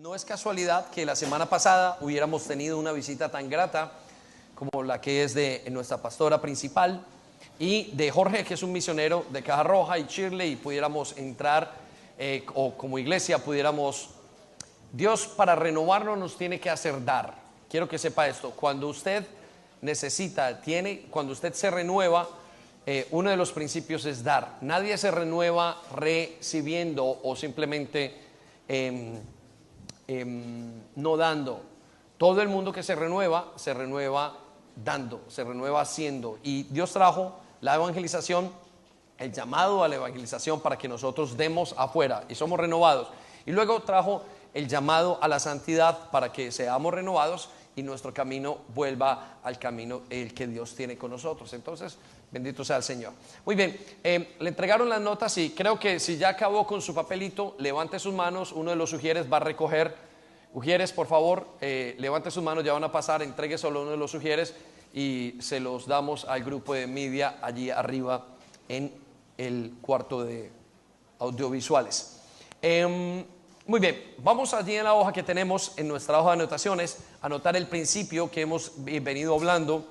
No es casualidad que la semana pasada hubiéramos tenido una visita tan grata como la que es de nuestra pastora principal y de Jorge, que es un misionero de Caja Roja y Shirley, y pudiéramos entrar o como iglesia pudiéramos. Dios, para renovarnos, nos tiene que hacer dar. Quiero que sepa esto: cuando usted necesita, cuando usted se renueva, uno de los principios es dar. Nadie se renueva recibiendo o simplemente no dando. Todo el mundo que se renueva dando, se renueva haciendo. Y Dios trajo la evangelización, el llamado a la evangelización para que nosotros demos afuera y somos renovados. Y luego trajo el llamado a la santidad para que seamos renovados y nuestro camino vuelva al camino el que Dios tiene con nosotros. Entonces, bendito sea el Señor. Muy bien, le entregaron las notas y creo que si ya acabó con su papelito, levante sus manos. Uno de los sugieres va a recoger. Ujieres, por favor, levante sus manos, ya van a pasar, entregue solo uno de los sugieres y se los damos al grupo de media allí arriba en el cuarto de audiovisuales. Muy bien, vamos allí en la hoja que tenemos, en nuestra hoja de anotaciones, a anotar el principio que hemos venido hablando,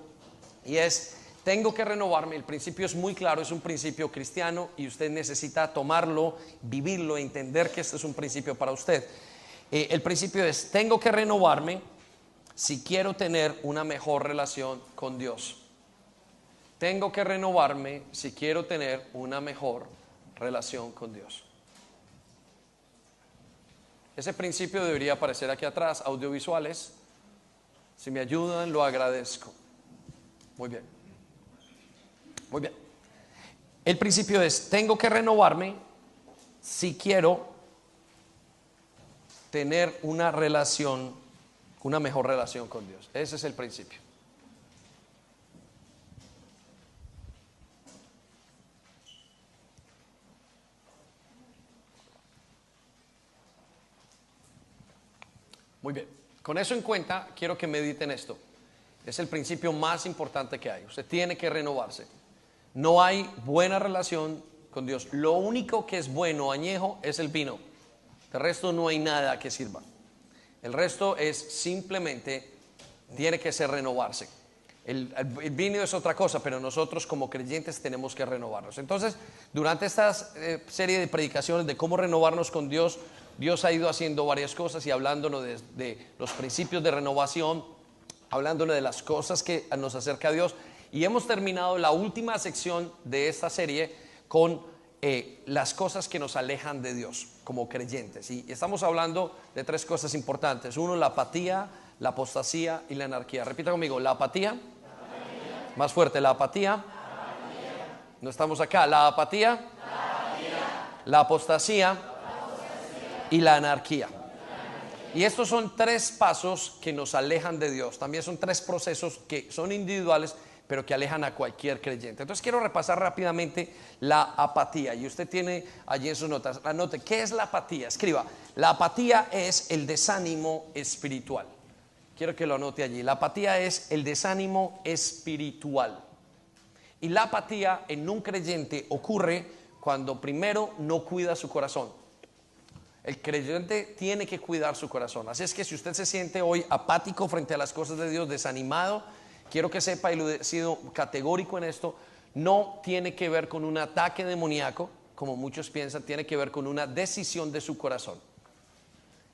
y es: tengo que renovarme. El principio es muy claro, es un principio cristiano y usted necesita tomarlo, vivirlo, entender que este es un principio para usted. El principio es: tengo que renovarme si quiero tener una mejor relación con Dios. Tengo que renovarme si quiero tener una mejor relación con Dios. Ese principio debería aparecer aquí atrás, audiovisuales. Si me ayudan, lo agradezco. Muy bien. Muy bien. El principio es: tengo que renovarme si quiero tener una mejor relación con Dios. Ese es el principio. Muy bien, con eso en cuenta, quiero que mediten esto. Es el principio más importante que hay. Usted tiene que renovarse. No hay buena relación con Dios. Lo único que es bueno, añejo, es el vino. El resto no hay nada que sirva. El resto es simplemente, tiene que ser renovarse. El vino es otra cosa, pero nosotros como creyentes tenemos que renovarnos. Entonces, durante esta serie de predicaciones de cómo renovarnos con Dios, Dios ha ido haciendo varias cosas y hablándonos de los principios de renovación, hablándonos de las cosas que nos acerca a Dios. Y hemos terminado la última sección de esta serie con las cosas que nos alejan de Dios como creyentes. Y estamos hablando de tres cosas importantes. Uno, la apatía, la apostasía y la anarquía. Repita conmigo: la apatía. Más fuerte: la apatía. No estamos acá. La apatía, la apostasía y la anarquía. Y estos son tres pasos que nos alejan de Dios. También son tres procesos que son individuales, pero que alejan a cualquier creyente. Entonces quiero repasar rápidamente la apatía. Y usted tiene allí en sus notas, anote: ¿qué es la apatía? Escriba: la apatía es el desánimo espiritual. Quiero que lo anote allí. La apatía es el desánimo espiritual. Y la apatía en un creyente ocurre cuando primero no cuida su corazón. El creyente tiene que cuidar su corazón. Así es que si usted se siente hoy apático frente a las cosas de Dios, desanimado, quiero que sepa, y lo he sido categórico en esto, no tiene que ver con un ataque demoníaco, como muchos piensan. Tiene que ver con una decisión de su corazón.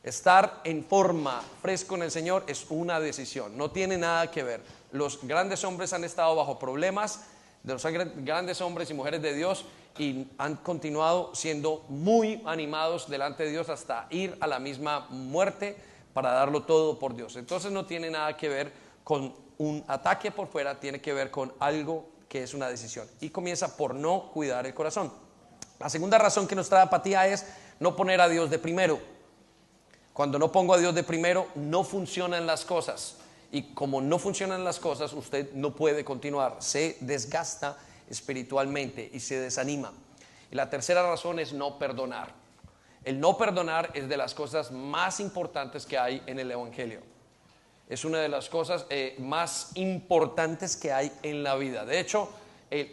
Estar en forma, fresco en el Señor, es una decisión, no tiene nada que ver. Los grandes hombres han estado bajo problemas, de los grandes hombres y mujeres de Dios, y han continuado siendo muy animados delante de Dios hasta ir a la misma muerte para darlo todo por Dios. Entonces no tiene nada que ver con un ataque por fuera, tiene que ver con algo que es una decisión, y comienza por no cuidar el corazón. La segunda razón que nos trae apatía es no poner a Dios de primero. Cuando no pongo a Dios de primero, no funcionan las cosas. Y como no funcionan las cosas, usted no puede continuar. Se desgasta espiritualmente y se desanima. Y la tercera razón es no perdonar. El no perdonar es de las cosas más importantes que hay en el Evangelio. Es una de las cosas más importantes que hay en la vida. De hecho,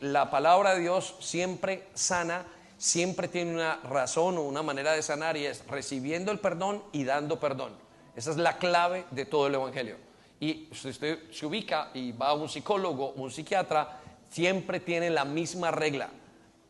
la palabra de Dios siempre sana, siempre tiene una razón o una manera de sanar, y es recibiendo el perdón y dando perdón. Esa es la clave de todo el evangelio. Y si usted se ubica y va a un psicólogo, un psiquiatra, siempre tiene la misma regla: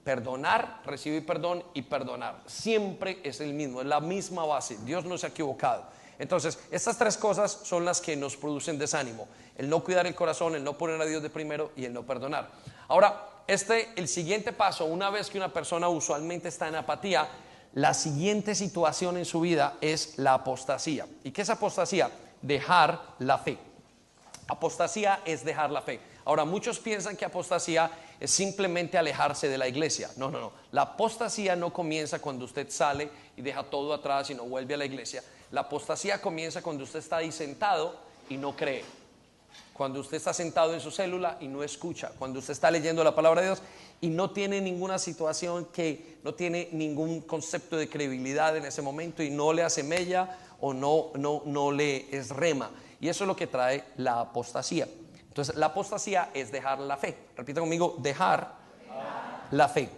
perdonar, recibir perdón y perdonar. Siempre es el mismo, es la misma base. Dios no se ha equivocado. Entonces, estas tres cosas son las que nos producen desánimo: el no cuidar el corazón, el no poner a Dios de primero y el no perdonar. Ahora, el siguiente paso, una vez que una persona usualmente está en apatía, la siguiente situación en su vida es la apostasía. ¿Y qué es apostasía? Dejar la fe. Apostasía es dejar la fe. Ahora, muchos piensan que apostasía es simplemente alejarse de la iglesia. No, no, no. La apostasía no comienza cuando usted sale y deja todo atrás y no vuelve a la iglesia. La apostasía comienza cuando usted está ahí sentado y no cree. Cuando usted está sentado en su célula y no escucha. Cuando usted está leyendo la palabra de Dios y no tiene ninguna situación, que no tiene ningún concepto de credibilidad en ese momento y no le hace mella o no le es rema. Y eso es lo que trae la apostasía. Entonces, la apostasía es dejar la fe. Repita conmigo: dejar la fe.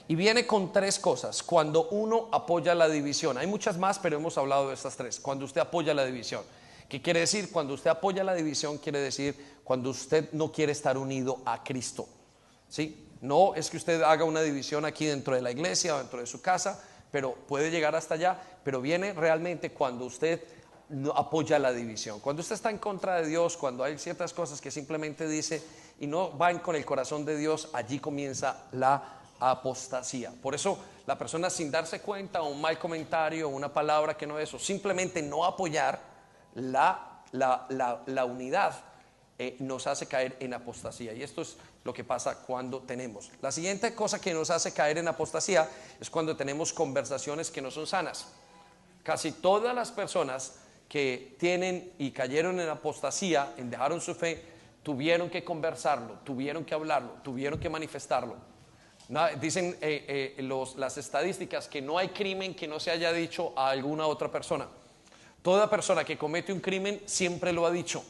Y viene con tres cosas. Cuando uno apoya la división, hay muchas más, pero hemos hablado de estas tres. Cuando usted apoya la división, ¿qué quiere decir? Cuando usted apoya la división, quiere decir cuando usted no quiere estar unido a Cristo, ¿sí? No es que usted haga una división aquí dentro de la iglesia o dentro de su casa, pero puede llegar hasta allá. Pero viene realmente cuando usted no apoya la división, cuando usted está en contra de Dios, cuando hay ciertas cosas que simplemente dice y no van con el corazón de Dios. Allí comienza la apostasía. Por eso la persona, sin darse cuenta, un mal comentario, una palabra que no es, o simplemente no apoyar la unidad, nos hace caer en apostasía. Y esto es lo que pasa cuando tenemos. La siguiente cosa que nos hace caer en apostasía es cuando tenemos conversaciones que no son sanas. Casi todas las personas que tienen y cayeron en apostasía, en dejaron su fe, tuvieron que conversarlo, tuvieron que hablarlo, tuvieron que manifestarlo. Dicen las estadísticas que no hay crimen que no se haya dicho a alguna otra persona. Toda persona que comete un crimen siempre lo ha dicho.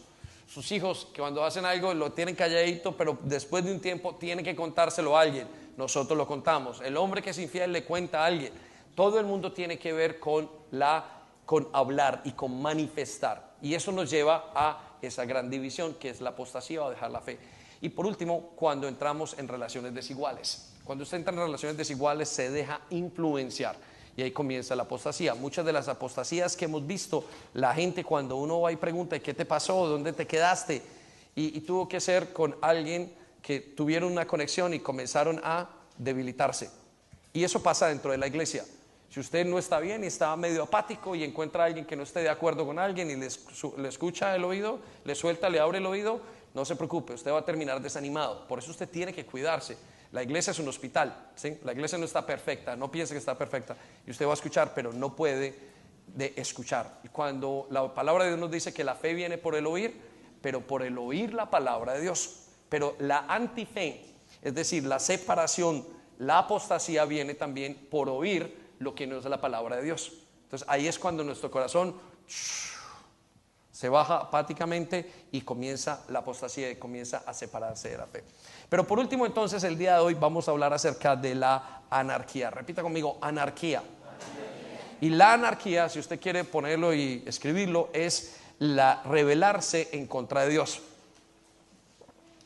Sus hijos, que cuando hacen algo lo tienen calladito, pero después de un tiempo tienen que contárselo a alguien. Nosotros lo contamos. El hombre que es infiel le cuenta a alguien. Todo el mundo tiene que ver con hablar y con manifestar. Y eso nos lleva a esa gran división que es la apostasía o dejar la fe. Y por último, cuando entramos en relaciones desiguales. Cuando usted entra en relaciones desiguales, se deja influenciar. Y ahí comienza la apostasía. Muchas de las apostasías que hemos visto, la gente cuando uno va y pregunta: ¿qué te pasó? ¿Dónde te quedaste? Y tuvo que ser con alguien que tuvieron una conexión y comenzaron a debilitarse. Y eso pasa dentro de la iglesia. Si usted no está bien y está medio apático y encuentra a alguien que no esté de acuerdo con alguien y le escucha el oído, le suelta, le abre el oído, no se preocupe, usted va a terminar desanimado. Por eso usted tiene que cuidarse. La iglesia es un hospital, ¿sí? La iglesia no está perfecta, no piense que está perfecta. Y usted va a escuchar, pero no puede de escuchar. Y cuando la palabra de Dios nos dice que la fe viene por el oír, pero por el oír la palabra de Dios. Pero la antife, es decir, la separación, la apostasía, viene también por oír lo que no es la palabra de Dios. Entonces ahí es cuando nuestro corazón se baja apáticamente y comienza la apostasía y comienza a separarse de la fe. Pero por último, entonces, el día de hoy vamos a hablar acerca de la anarquía. Repita conmigo: anarquía. Y la anarquía, si usted quiere ponerlo y escribirlo, es la rebelarse en contra de Dios.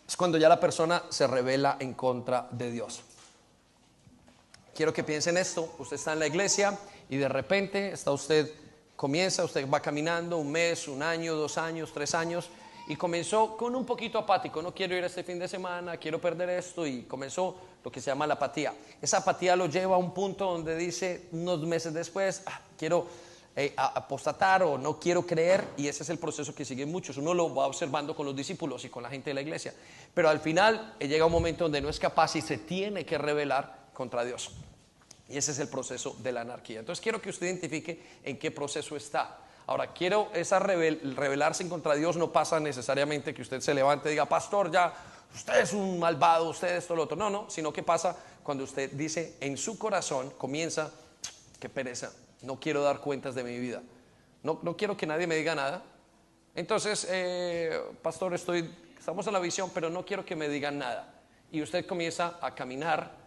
Es cuando ya la persona se rebela en contra de Dios. Quiero que piensen esto: usted está en la iglesia y de repente usted va caminando un mes, un año, 2 años, 3 años, y comenzó con un poquito apático. No quiero ir este fin de semana, quiero perder esto, y comenzó lo que se llama la apatía. Esa apatía lo lleva a un punto donde dice unos meses después: quiero apostatar o no quiero creer, y ese es el proceso que siguen muchos. Uno lo va observando con los discípulos y con la gente de la iglesia, pero al final llega un momento donde no es capaz y se tiene que rebelar contra Dios. Y ese es el proceso de la anarquía. Entonces quiero que usted identifique en qué proceso está. Ahora, rebelarse en contra de Dios no pasa necesariamente que usted se levante y diga: pastor, ya, usted es un malvado, usted esto, lo otro. No, sino que pasa cuando usted dice en su corazón, comienza: qué pereza, no quiero dar cuentas de mi vida, no quiero que nadie me diga nada. Entonces, pastor, estamos en la visión, pero no quiero que me digan nada. Y usted comienza a caminar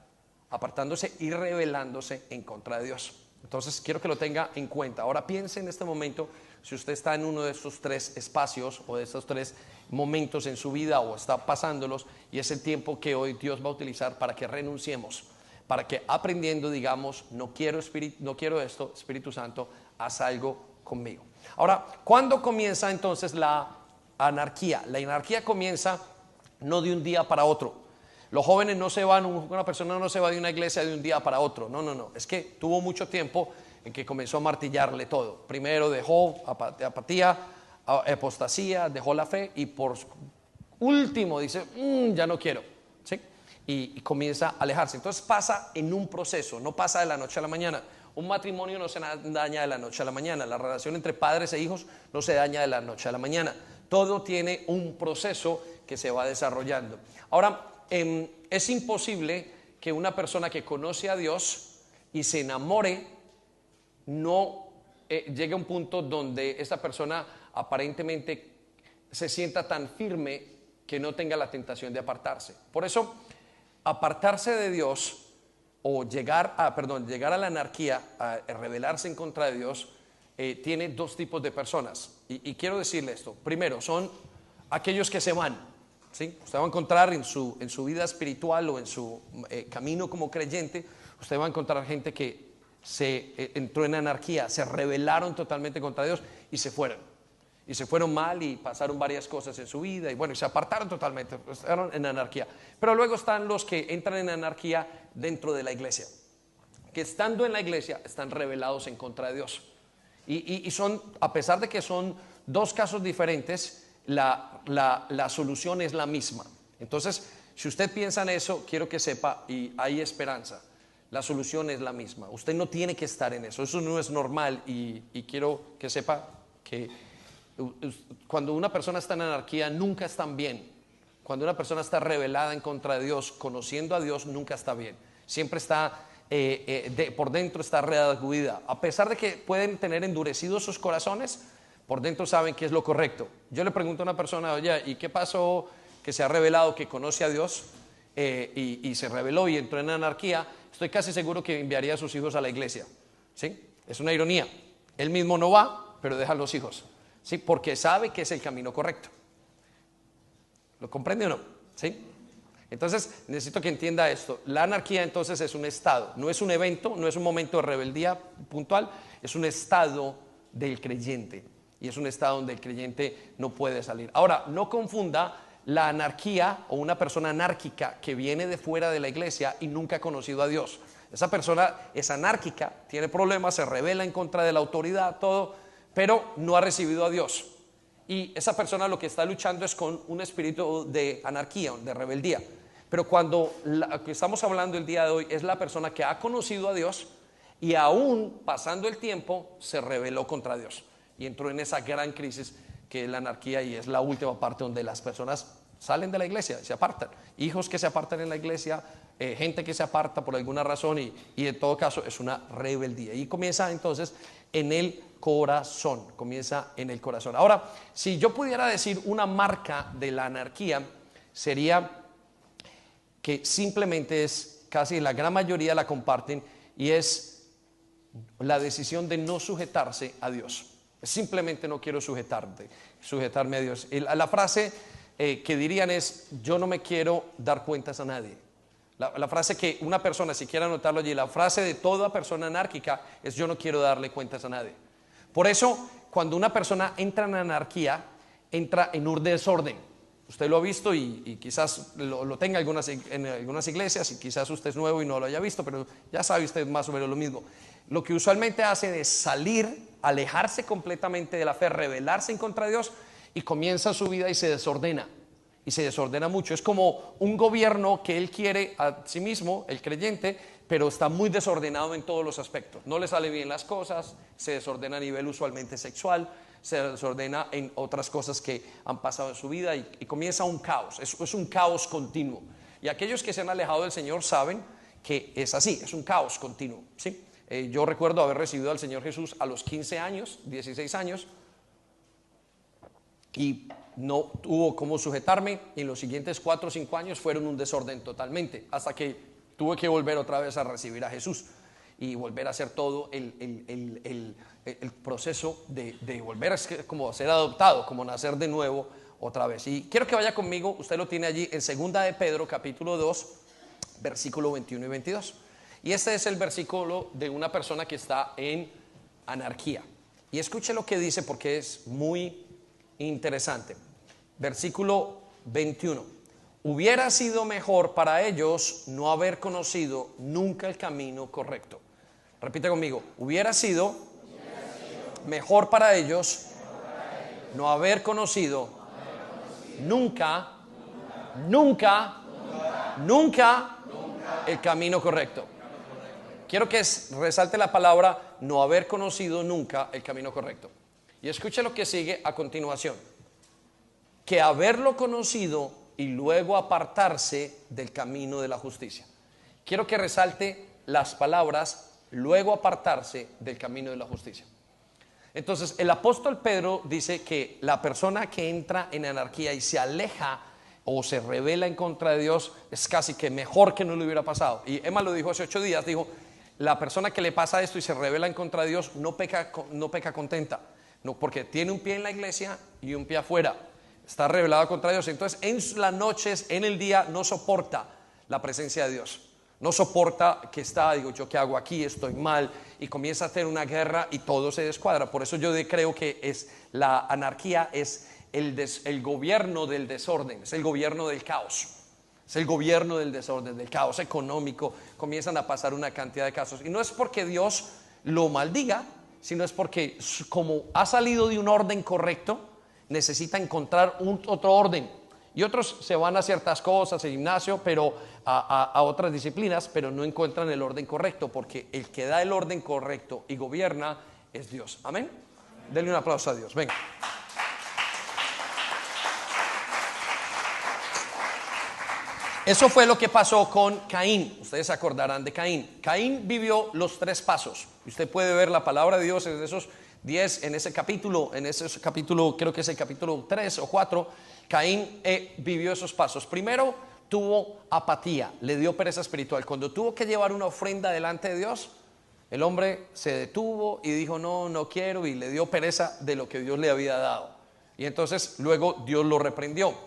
apartándose y rebelándose en contra de Dios. Entonces quiero que lo tenga en cuenta. Ahora piense en este momento si usted está en uno de estos tres espacios o de estos tres momentos en su vida o está pasándolos, y es el tiempo que hoy Dios va a utilizar para que renunciemos, para que aprendiendo digamos: no quiero esto, Espíritu Santo, haz algo conmigo. Ahora, ¿cuándo comienza entonces la anarquía? La anarquía comienza no de un día para otro. Los jóvenes no se van, una persona no se va de una iglesia de un día para otro. No. Es que tuvo mucho tiempo en que comenzó a martillarle todo. Primero dejó apatía, apostasía, dejó la fe y por último dice: ya no quiero. ¿Sí? Y comienza a alejarse. Entonces pasa en un proceso, no pasa de la noche a la mañana. Un matrimonio no se daña de la noche a la mañana. La relación entre padres e hijos no se daña de la noche a la mañana. Todo tiene un proceso que se va desarrollando. Ahora, es imposible que una persona que conoce a Dios y se enamore no llegue a un punto donde esta persona aparentemente se sienta tan firme que no tenga la tentación de apartarse. Por eso, apartarse de Dios o llegar a la anarquía, a rebelarse en contra de Dios, tiene dos tipos de personas. Y quiero decirle esto. Primero, son aquellos que se van. ¿Sí? Usted va a encontrar en su vida espiritual o en su camino como creyente, usted va a encontrar gente que entró en anarquía, se rebelaron totalmente contra Dios y se fueron. Y se fueron mal y pasaron varias cosas en su vida y bueno, y se apartaron totalmente, estaban en anarquía. Pero luego están los que entran en anarquía dentro de la iglesia, que estando en la iglesia están rebelados en contra de Dios. Y son, a pesar de que son dos casos diferentes, la solución es la misma. Entonces, si usted piensa en eso, quiero que sepa, y hay esperanza, la solución es la misma. Usted no tiene que estar en eso no es normal, y quiero que sepa que cuando una persona está en anarquía nunca están bien. Cuando una persona está rebelada en contra de Dios, conociendo a Dios, nunca está bien. Siempre está por dentro está redargüida. A pesar de que pueden tener endurecidos sus corazones, por dentro saben que es lo correcto. Yo le pregunto a una persona: oye, ¿y qué pasó que se ha revelado, que conoce a Dios y se rebeló y entró en anarquía? Estoy casi seguro que enviaría a sus hijos a la iglesia. ¿Sí? Es una ironía. Él mismo no va, pero deja a los hijos. ¿Sí? Porque sabe que es el camino correcto. ¿Lo comprende o no? ¿Sí? Entonces necesito que entienda esto. La anarquía entonces es un estado, no es un evento, no es un momento de rebeldía puntual, es un estado del creyente. Y es un estado donde el creyente no puede salir. Ahora, no confunda la anarquía o una persona anárquica que viene de fuera de la iglesia y nunca ha conocido a Dios. Esa persona es anárquica, tiene problemas, se rebela en contra de la autoridad, todo, pero no ha recibido a Dios. Y esa persona lo que está luchando es con un espíritu de anarquía, de rebeldía. Pero cuando lo que estamos hablando el día de hoy es la persona que ha conocido a Dios y aún pasando el tiempo se rebeló contra Dios y entró en esa gran crisis que es la anarquía, y es la última parte donde las personas salen de la iglesia, se apartan. Hijos que se apartan en la iglesia, gente que se aparta por alguna razón y en todo caso es una rebeldía. Y comienza entonces en el corazón, comienza en el corazón. Ahora, si yo pudiera decir una marca de la anarquía, sería que simplemente es, casi la gran mayoría la comparten, y es la decisión de no sujetarse a Dios. Simplemente no quiero sujetarme a Dios. Y la frase que dirían es: yo no me quiero dar cuentas a nadie. La frase que una persona, si quiere anotarlo allí, la frase de toda persona anárquica es: yo no quiero darle cuentas a nadie. Por eso, cuando una persona entra en anarquía, entra en un desorden. Usted lo ha visto y quizás lo tenga en algunas iglesias, y quizás usted es nuevo y no lo haya visto, pero ya sabe usted más o menos lo mismo. Lo que usualmente hace es salir, alejarse completamente de la fe, rebelarse en contra de Dios, y comienza su vida y se desordena. Y se desordena mucho. Es como un gobierno que él quiere a sí mismo, el creyente, pero está muy desordenado en todos los aspectos. No le sale bien las cosas, se desordena a nivel usualmente sexual, se desordena en otras cosas que han pasado en su vida, y comienza un caos. Es un caos continuo. Y aquellos que se han alejado del Señor saben que es así, es un caos continuo, ¿sí? Yo recuerdo haber recibido al Señor Jesús a los 15 años, 16 años, y no tuvo cómo sujetarme. En los siguientes 4 o 5 años fueron un desorden totalmente, hasta que Tuve que volver otra vez a recibir a Jesús y volver a hacer todo el proceso de volver a como ser adoptado, como nacer de nuevo otra vez. Y quiero que vaya conmigo, usted lo tiene allí en 2 de Pedro capítulo 2, versículo 21 y 22. Y este es el versículo de una persona que está en anarquía. Y escuche lo que dice porque es muy interesante. Versículo 21. Hubiera sido mejor para ellos no haber conocido nunca el camino correcto. Repite conmigo. Hubiera sido mejor para ellos no haber conocido nunca el camino correcto. Quiero que resalte la palabra no haber conocido nunca el camino correcto. Y escuche lo que sigue a continuación. Que haberlo conocido y luego apartarse del camino de la justicia. Quiero que resalte las palabras luego apartarse del camino de la justicia. Entonces el apóstol Pedro dice que la persona que entra en anarquía y se aleja o se rebela en contra de Dios es casi que mejor que no le hubiera pasado. Y Emma lo dijo hace 8 días, dijo, la persona que le pasa esto y se rebela en contra de Dios no peca contenta, no, porque tiene un pie en la iglesia y un pie afuera, está rebelada contra Dios. Entonces en las noches, en el día no soporta la presencia de Dios, no soporta que está, digo, yo qué hago aquí, estoy mal, y comienza a hacer una guerra y todo se descuadra. Por eso yo creo que la anarquía es el gobierno del desorden, es el gobierno del caos. Es el gobierno del desorden, del caos económico. Comienzan a pasar una cantidad de casos. Y no es porque Dios lo maldiga, sino es porque como ha salido de un orden correcto, necesita encontrar otro orden. Y otros se van a ciertas cosas, el gimnasio, pero a otras disciplinas, pero no encuentran el orden correcto, porque el que da el orden correcto y gobierna es Dios. Amén. Denle un aplauso a Dios. Venga. Eso fue lo que pasó con Caín. Ustedes se acordarán de Caín. Caín vivió los 3 pasos. Usted puede ver la palabra de Dios en esos 10, en ese capítulo, creo que es el capítulo 3 o 4. Caín vivió esos pasos. Primero tuvo apatía, le dio pereza espiritual. Cuando tuvo que llevar una ofrenda delante de Dios, el hombre se detuvo y dijo, no quiero, y le dio pereza de lo que Dios le había dado. Y entonces luego Dios lo reprendió.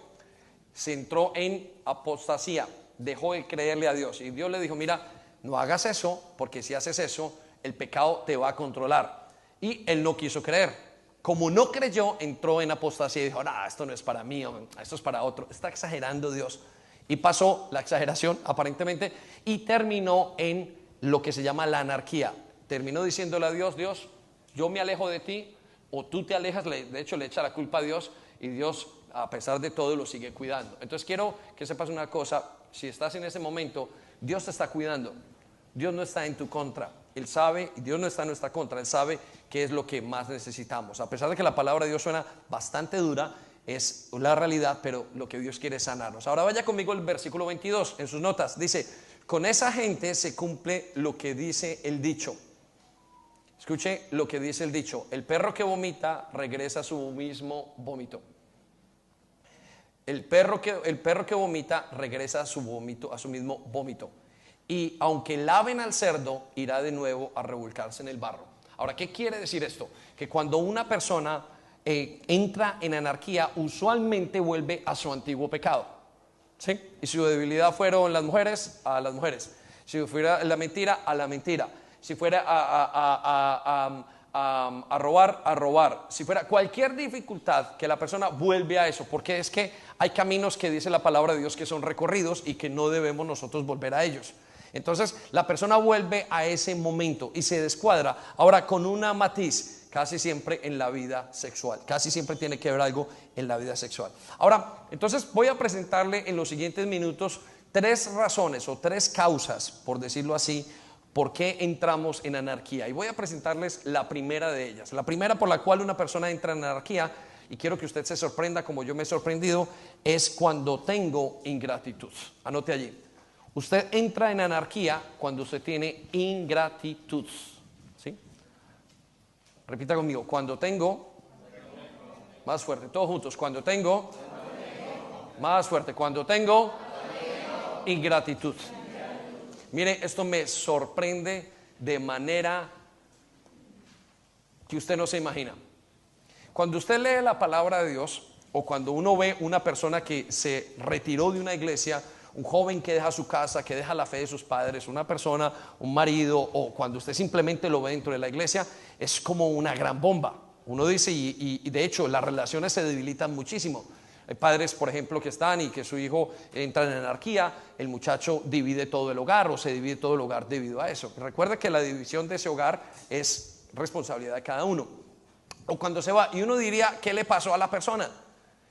Se entró en apostasía, dejó de creerle a Dios, y Dios le dijo, mira, no hagas eso, porque si haces eso el pecado te va a controlar. Y él no quiso creer. Como no creyó, entró en apostasía y dijo, esto no es para mí, esto es para otro. Está exagerando Dios. Y pasó la exageración aparentemente y terminó en lo que se llama la anarquía. Terminó diciéndole a Dios, Dios, yo me alejo de ti o tú te alejas. De hecho le echa la culpa a Dios, y Dios, a pesar de todo, lo sigue cuidando. Entonces quiero que sepas una cosa. Si estás en ese momento, Dios te está cuidando. Dios no está en tu contra. Él sabe, y Dios no está en nuestra contra. Él sabe qué es lo que más necesitamos. A pesar de que la palabra de Dios suena bastante dura, es la realidad, pero lo que Dios quiere es sanarnos. Ahora vaya conmigo al versículo 22 en sus notas. Dice, con esa gente se cumple lo que dice el dicho. Escuche lo que dice el dicho: el perro que vomita regresa a su mismo vómito. El perro que vomita regresa a su vómito, a su mismo vómito. Y aunque laven al cerdo, irá de nuevo a revolcarse en el barro. Ahora, ¿qué quiere decir esto? Que cuando una persona entra en anarquía, usualmente vuelve a su antiguo pecado, ¿sí? Y si su debilidad fueron las mujeres, a las mujeres. Si fuera la mentira, a la mentira. Si fuera a robar, a robar. Si fuera cualquier dificultad, que la persona vuelve a eso, porque es que hay caminos que dice la palabra de Dios que son recorridos y que no debemos nosotros volver a ellos. Entonces la persona vuelve a ese momento y se descuadra. Ahora, con una matiz, casi siempre en la vida sexual. Casi siempre tiene que ver algo en la vida sexual. Ahora, entonces voy a presentarle en los siguientes minutos 3 razones o 3 causas, por decirlo así, por qué entramos en anarquía. Y voy a presentarles la primera de ellas. La primera por la cual una persona entra en anarquía, y quiero que usted se sorprenda como yo me he sorprendido, es cuando tengo ingratitud. Anote allí. Usted entra en anarquía cuando usted tiene ingratitud. ¿Sí? Repita conmigo. Cuando tengo, más fuerte, todos juntos. Cuando tengo, más fuerte. Cuando tengo ingratitud. Mire, esto me sorprende de manera que usted no se imagina. Cuando usted lee la palabra de Dios, o cuando uno ve una persona que se retiró de una iglesia, un joven que deja su casa, que deja la fe de sus padres, una persona, un marido, o cuando usted simplemente lo ve dentro de la iglesia, es como una gran bomba. Uno dice, y de hecho las relaciones se debilitan muchísimo. Hay padres, por ejemplo, que están y que su hijo entra en anarquía, el muchacho divide todo el hogar o se divide todo el hogar debido a eso. Recuerda que la división de ese hogar es responsabilidad de cada uno. O cuando se va, y uno diría, ¿qué le pasó a la persona?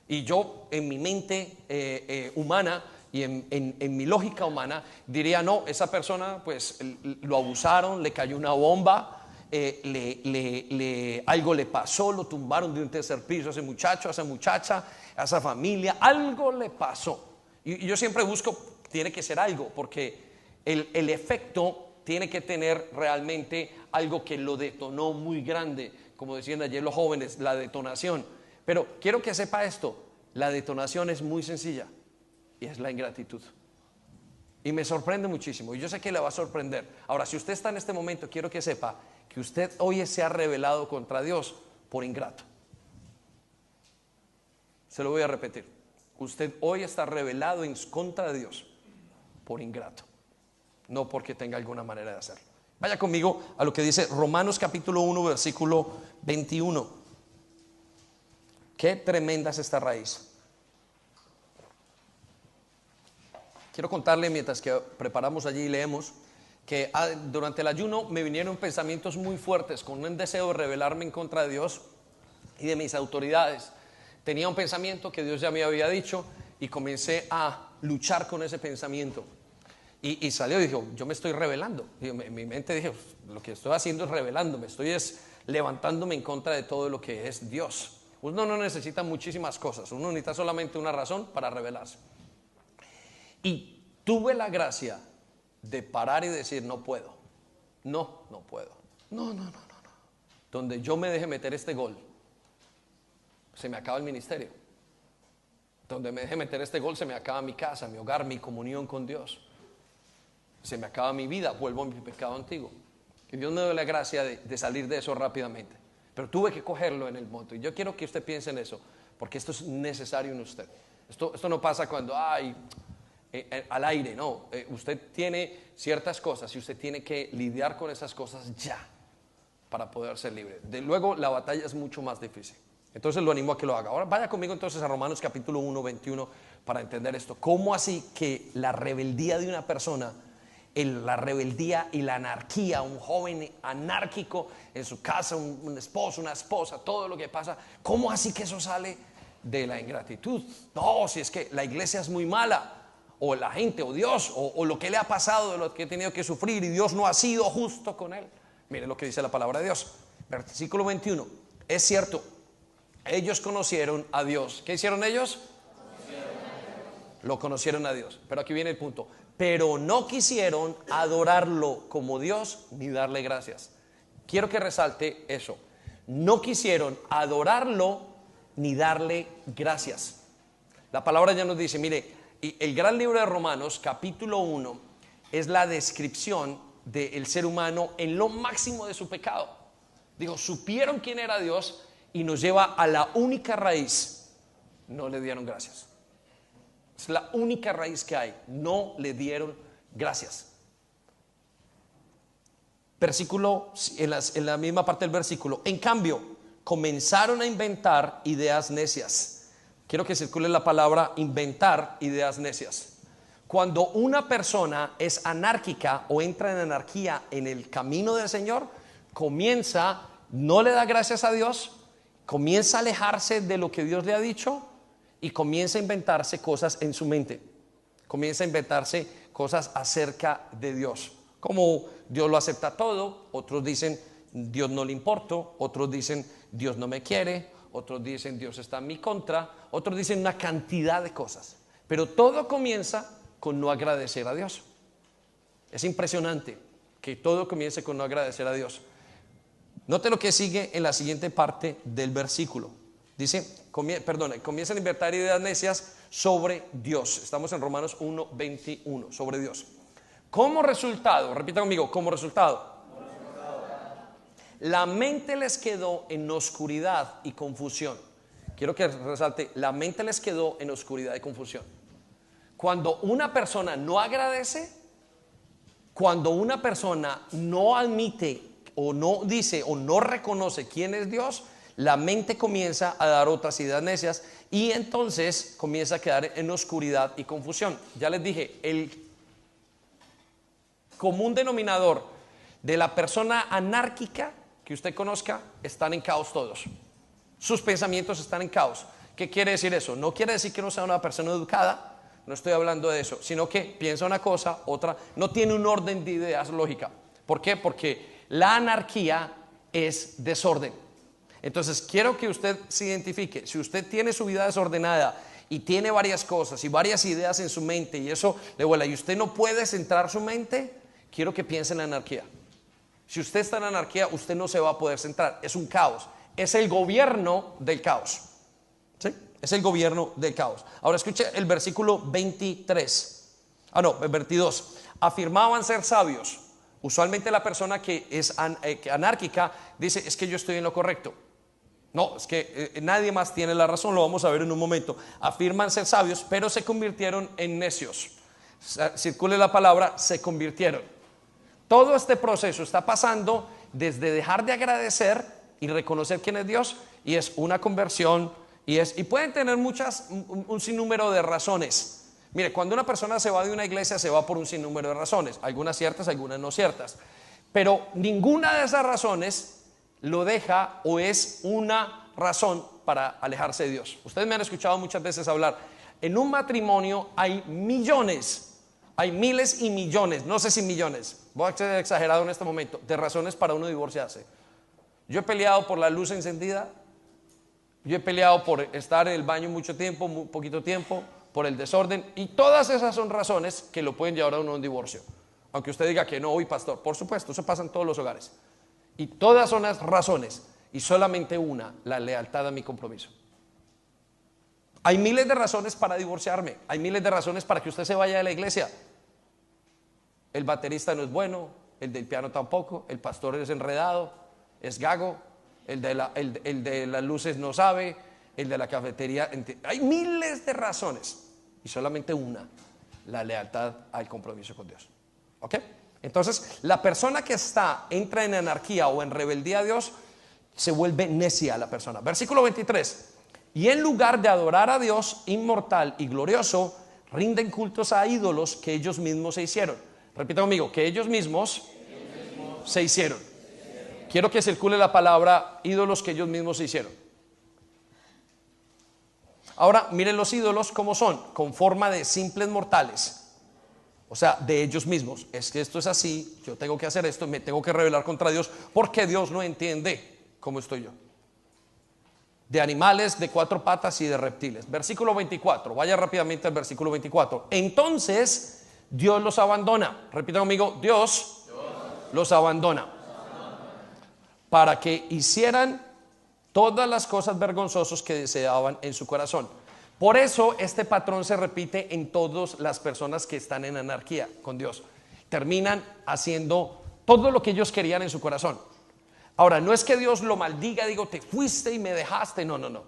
Y yo, en mi mente humana y en mi lógica humana, diría, no, esa persona pues lo abusaron, le cayó una bomba, algo le pasó, lo tumbaron de un tercer piso a ese muchacho, a esa muchacha, a esa familia, algo le pasó. Y yo siempre busco, tiene que ser algo, porque el efecto tiene que tener realmente algo que lo detonó muy grande, como decían ayer los jóvenes, la detonación. Pero quiero que sepa esto, la detonación es muy sencilla y es la ingratitud. Y me sorprende muchísimo, y yo sé que le va a sorprender. Ahora, si usted está en este momento, quiero que sepa que usted hoy se ha rebelado contra Dios por ingrato. Se lo voy a repetir. Usted hoy está rebelado en contra de Dios por ingrato, no porque tenga alguna manera de hacerlo. Vaya conmigo a lo que dice Romanos capítulo 1, versículo 21. Qué tremenda es esta raíz. Quiero contarle, mientras que preparamos allí y leemos, que durante el ayuno me vinieron pensamientos muy fuertes, con un deseo de rebelarme en contra de Dios y de mis autoridades. Tenía un pensamiento que Dios ya me había dicho y comencé a luchar con ese pensamiento. Y salió y dijo, yo me estoy rebelando. Y en mi mente dije, lo que estoy haciendo es rebelándome, estoy levantándome en contra de todo lo que es Dios. Uno no necesita muchísimas cosas, uno necesita solamente una razón para rebelarse. Y tuve la gracia de parar y decir, no puedo, no puedo, no. Donde yo me deje meter este gol, se me acaba el ministerio. Donde me deje meter este gol, se me acaba mi casa, mi hogar, mi comunión con Dios. Se me acaba mi vida, vuelvo a mi pecado antiguo. Y Dios me dio la gracia de salir de eso rápidamente. Pero tuve que cogerlo en el monte. Y yo quiero que usted piense en eso, porque esto es necesario en usted. Esto no pasa cuando, al aire, no. Usted tiene ciertas cosas y usted tiene que lidiar con esas cosas ya, para poder ser libre. Luego la batalla es mucho más difícil. Entonces lo animo a que lo haga. Ahora vaya conmigo entonces a Romanos capítulo 1, 21 para entender esto. ¿Cómo así que la rebeldía de una persona, la rebeldía y la anarquía, un joven anárquico en su casa, un esposo, una esposa, todo lo que pasa, cómo así que eso sale de la ingratitud? No, si es que la iglesia es muy mala, o la gente, o Dios, o lo que le ha pasado, de lo que ha tenido que sufrir, y Dios no ha sido justo con él. Mire lo que dice la palabra de Dios, versículo 21. Es cierto, ellos conocieron a Dios. ¿Qué hicieron ellos? Lo conocieron a Dios. Pero aquí viene el punto. Pero no quisieron adorarlo como Dios ni darle gracias. Quiero que resalte eso. No quisieron adorarlo ni darle gracias. La palabra ya nos dice, mire, y el gran libro de Romanos, capítulo 1, es la descripción del ser humano en lo máximo de su pecado. Digo, supieron quién era Dios y nos lleva a la única raíz. No le dieron gracias. Es la única raíz que hay. No le dieron gracias. Versículo, en la misma parte del versículo. En cambio, comenzaron a inventar ideas necias. Quiero que circule la palabra inventar ideas necias. Cuando una persona es anárquica o entra en anarquía en el camino del Señor, comienza, no le da gracias a Dios, comienza a alejarse de lo que Dios le ha dicho y comienza a inventarse cosas en su mente. Comienza a inventarse cosas acerca de Dios. Como Dios lo acepta todo, otros dicen Dios no le importo, otros dicen Dios no me quiere, otros dicen Dios está en mi contra, otros dicen una cantidad de cosas. Pero todo comienza con no agradecer a Dios. Es impresionante que todo comience con no agradecer a Dios. Note lo que sigue en la siguiente parte del versículo. Dice, comienzan a inventar ideas necias sobre Dios. Estamos en Romanos 1, 21, sobre Dios. Como resultado, repita conmigo, como resultado, la mente les quedó en oscuridad y confusión. Quiero que resalte, la mente les quedó en oscuridad y confusión. Cuando una persona no agradece, cuando una persona no admite o no dice o no reconoce quién es Dios, la mente comienza a dar otras ideas necias y entonces comienza a quedar en oscuridad y confusión. Ya les dije, el común denominador de la persona anárquica que usted conozca, están en caos todos. Sus pensamientos están en caos. ¿Qué quiere decir eso? No quiere decir que no sea una persona educada, no estoy hablando de eso, sino que piensa una cosa, otra, no tiene un orden de ideas lógica. ¿Por qué? Porque la anarquía es desorden. Entonces quiero que usted se identifique. Si usted tiene su vida desordenada y tiene varias cosas y varias ideas en su mente y eso le vuela y usted no puede centrar su mente, quiero que piense en la anarquía. Si usted está en anarquía, usted no se va a poder centrar. Es un caos. Es el gobierno del caos. ¿Sí? Es el gobierno del caos. Ahora escuche el versículo 23. El 22. Afirmaban ser sabios. Usualmente la persona que es anárquica dice, es que yo estoy en lo correcto. No, es que nadie más tiene la razón, lo vamos a ver en un momento. Afirman ser sabios, pero se convirtieron en necios. Circule la palabra, se convirtieron. Todo este proceso está pasando desde dejar de agradecer y reconocer quién es Dios, y es una conversión, y pueden tener un sinnúmero de razones. Mire, cuando una persona se va de una iglesia, se va por un sinnúmero de razones, algunas ciertas, algunas no ciertas, pero ninguna de esas razones lo deja o es una razón para alejarse de Dios. Ustedes me han escuchado muchas veces hablar, en un matrimonio hay millones, hay miles y millones, no sé si millones, voy a ser exagerado en este momento, de razones para uno divorciarse. Yo he peleado por la luz encendida, yo he peleado por estar en el baño mucho tiempo, muy poquito tiempo, por el desorden, y todas esas son razones que lo pueden llevar a uno a un divorcio. Aunque usted diga que no, hoy pastor, por supuesto, eso pasa en todos los hogares. Y todas son las razones, y solamente una, la lealtad a mi compromiso. Hay miles de razones para divorciarme, hay miles de razones para que usted se vaya de la iglesia. El baterista no es bueno, el del piano tampoco, el pastor es enredado, es gago, el de las luces no sabe, el de la cafetería. Hay miles de razones y solamente una, la lealtad al compromiso con Dios. ¿Ok? Entonces, la persona que entra en anarquía o en rebeldía a Dios, se vuelve necia la persona. Versículo 23. Y en lugar de adorar a Dios inmortal y glorioso, rinden cultos a ídolos que ellos mismos se hicieron. Repita conmigo, que ellos mismos se hicieron. Quiero que circule la palabra ídolos que ellos mismos se hicieron. Ahora, miren los ídolos cómo son, con forma de simples mortales. O sea, de ellos mismos. Es que esto es así, yo tengo que hacer esto, me tengo que rebelar contra Dios, porque Dios no entiende cómo estoy yo. De animales, de 4 patas y de reptiles. Versículo 24, vaya rápidamente al versículo 24. Entonces Dios los abandona. Repita conmigo, Dios los abandona. Para que hicieran todas las cosas vergonzosas que deseaban en su corazón. Por eso este patrón se repite en todas las personas que están en anarquía con Dios. Terminan haciendo todo lo que ellos querían en su corazón. Ahora, no es que Dios lo maldiga, digo, te fuiste y me dejaste. No.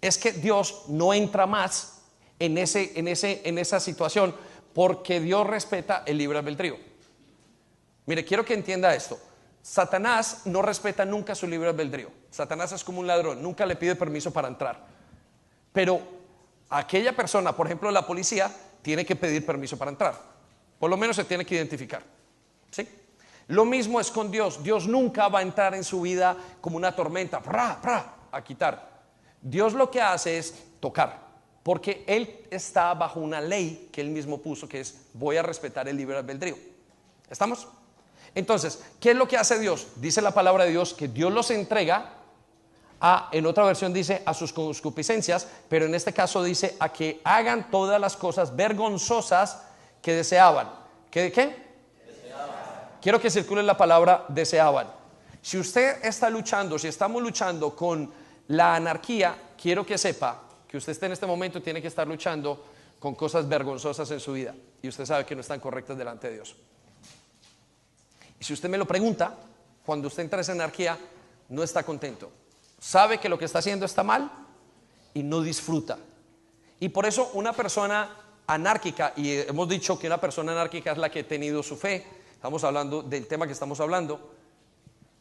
Es que Dios no entra más en esa situación, porque Dios respeta el libre albedrío. Mire, quiero que entienda esto. Satanás no respeta nunca su libre albedrío. Satanás es como un ladrón, nunca le pide permiso para entrar. Pero aquella persona, por ejemplo la policía, tiene que pedir permiso para entrar. Por lo menos se tiene que identificar. ¿Sí? Lo mismo es con Dios. Dios nunca va a entrar en su vida como una tormenta, a quitar. Dios lo que hace es tocar, porque Él está bajo una ley que Él mismo puso, que es: voy a respetar el libre albedrío. ¿Estamos? Entonces, ¿qué es lo que hace Dios? Dice la palabra de Dios que Dios los entrega en otra versión dice a sus concupiscencias, pero en este caso dice a que hagan todas las cosas vergonzosas que deseaban. ¿Qué? Quiero que circule la palabra deseaban. Si usted está luchando, si estamos luchando con la anarquía, quiero que sepa que usted en este momento tiene que estar luchando con cosas vergonzosas en su vida, y usted sabe que no están correctas delante de Dios. Y si usted me lo pregunta, cuando usted entra en esa anarquía, no está contento. Sabe que lo que está haciendo está mal y no disfruta. Y por eso una persona anárquica, y hemos dicho que una persona anárquica es la que ha tenido su fe, estamos hablando del tema que estamos hablando,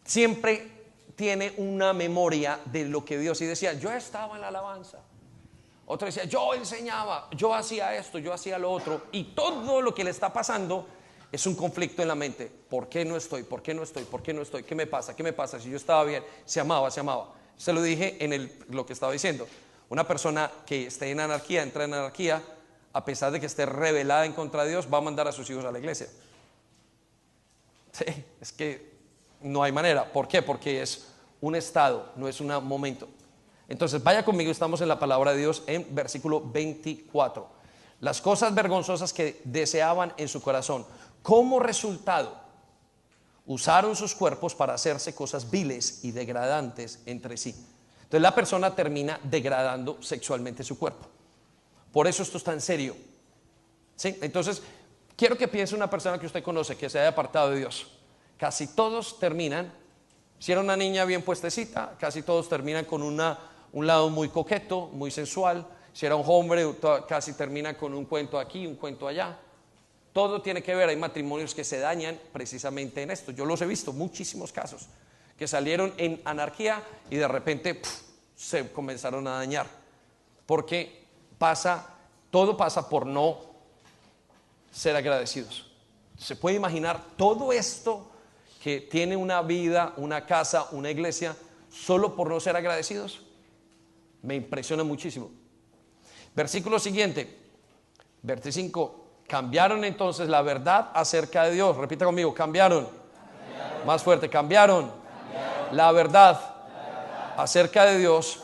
siempre tiene una memoria de lo que Dios, y decía, yo estaba en la alabanza. Otro decía, yo enseñaba, yo hacía esto, yo hacía lo otro, y todo lo que le está pasando es un conflicto en la mente. ¿Por qué no estoy? ¿Por qué no estoy? ¿Por qué no estoy? ¿Qué me pasa? ¿Qué me pasa? Si yo estaba bien, se amaba, se amaba. Se lo dije en lo que estaba diciendo. Una persona que esté en anarquía, entra en anarquía, a pesar de que esté rebelada en contra de Dios, va a mandar a sus hijos a la iglesia. Sí, es que no hay manera. ¿Por qué? Porque es un estado, no es un momento. Entonces vaya conmigo, estamos en la palabra de Dios en versículo 24. Las cosas vergonzosas que deseaban en su corazón, como resultado, usaron sus cuerpos para hacerse cosas viles y degradantes entre sí. Entonces la persona termina degradando sexualmente su cuerpo. Por eso esto es tan serio. ¿Sí? Entonces quiero que piense una persona que usted conoce que se haya apartado de Dios. Casi todos terminan, si era una niña bien puestecita, casi todos terminan con un lado muy coqueto, muy sensual. Si era un hombre, casi termina con un cuento aquí, un cuento allá. Todo tiene que ver, hay matrimonios que se dañan precisamente en esto. Yo los he visto, muchísimos casos, que salieron en anarquía y de repente se comenzaron a dañar. Porque todo pasa por no ser agradecidos. ¿Se puede imaginar todo esto que tiene una vida, una casa, una iglesia, solo por no ser agradecidos? Me impresiona muchísimo. Versículo siguiente, 25. Cambiaron entonces la verdad acerca de Dios. Repita conmigo, cambiaron. Más fuerte, cambiaron la verdad acerca de Dios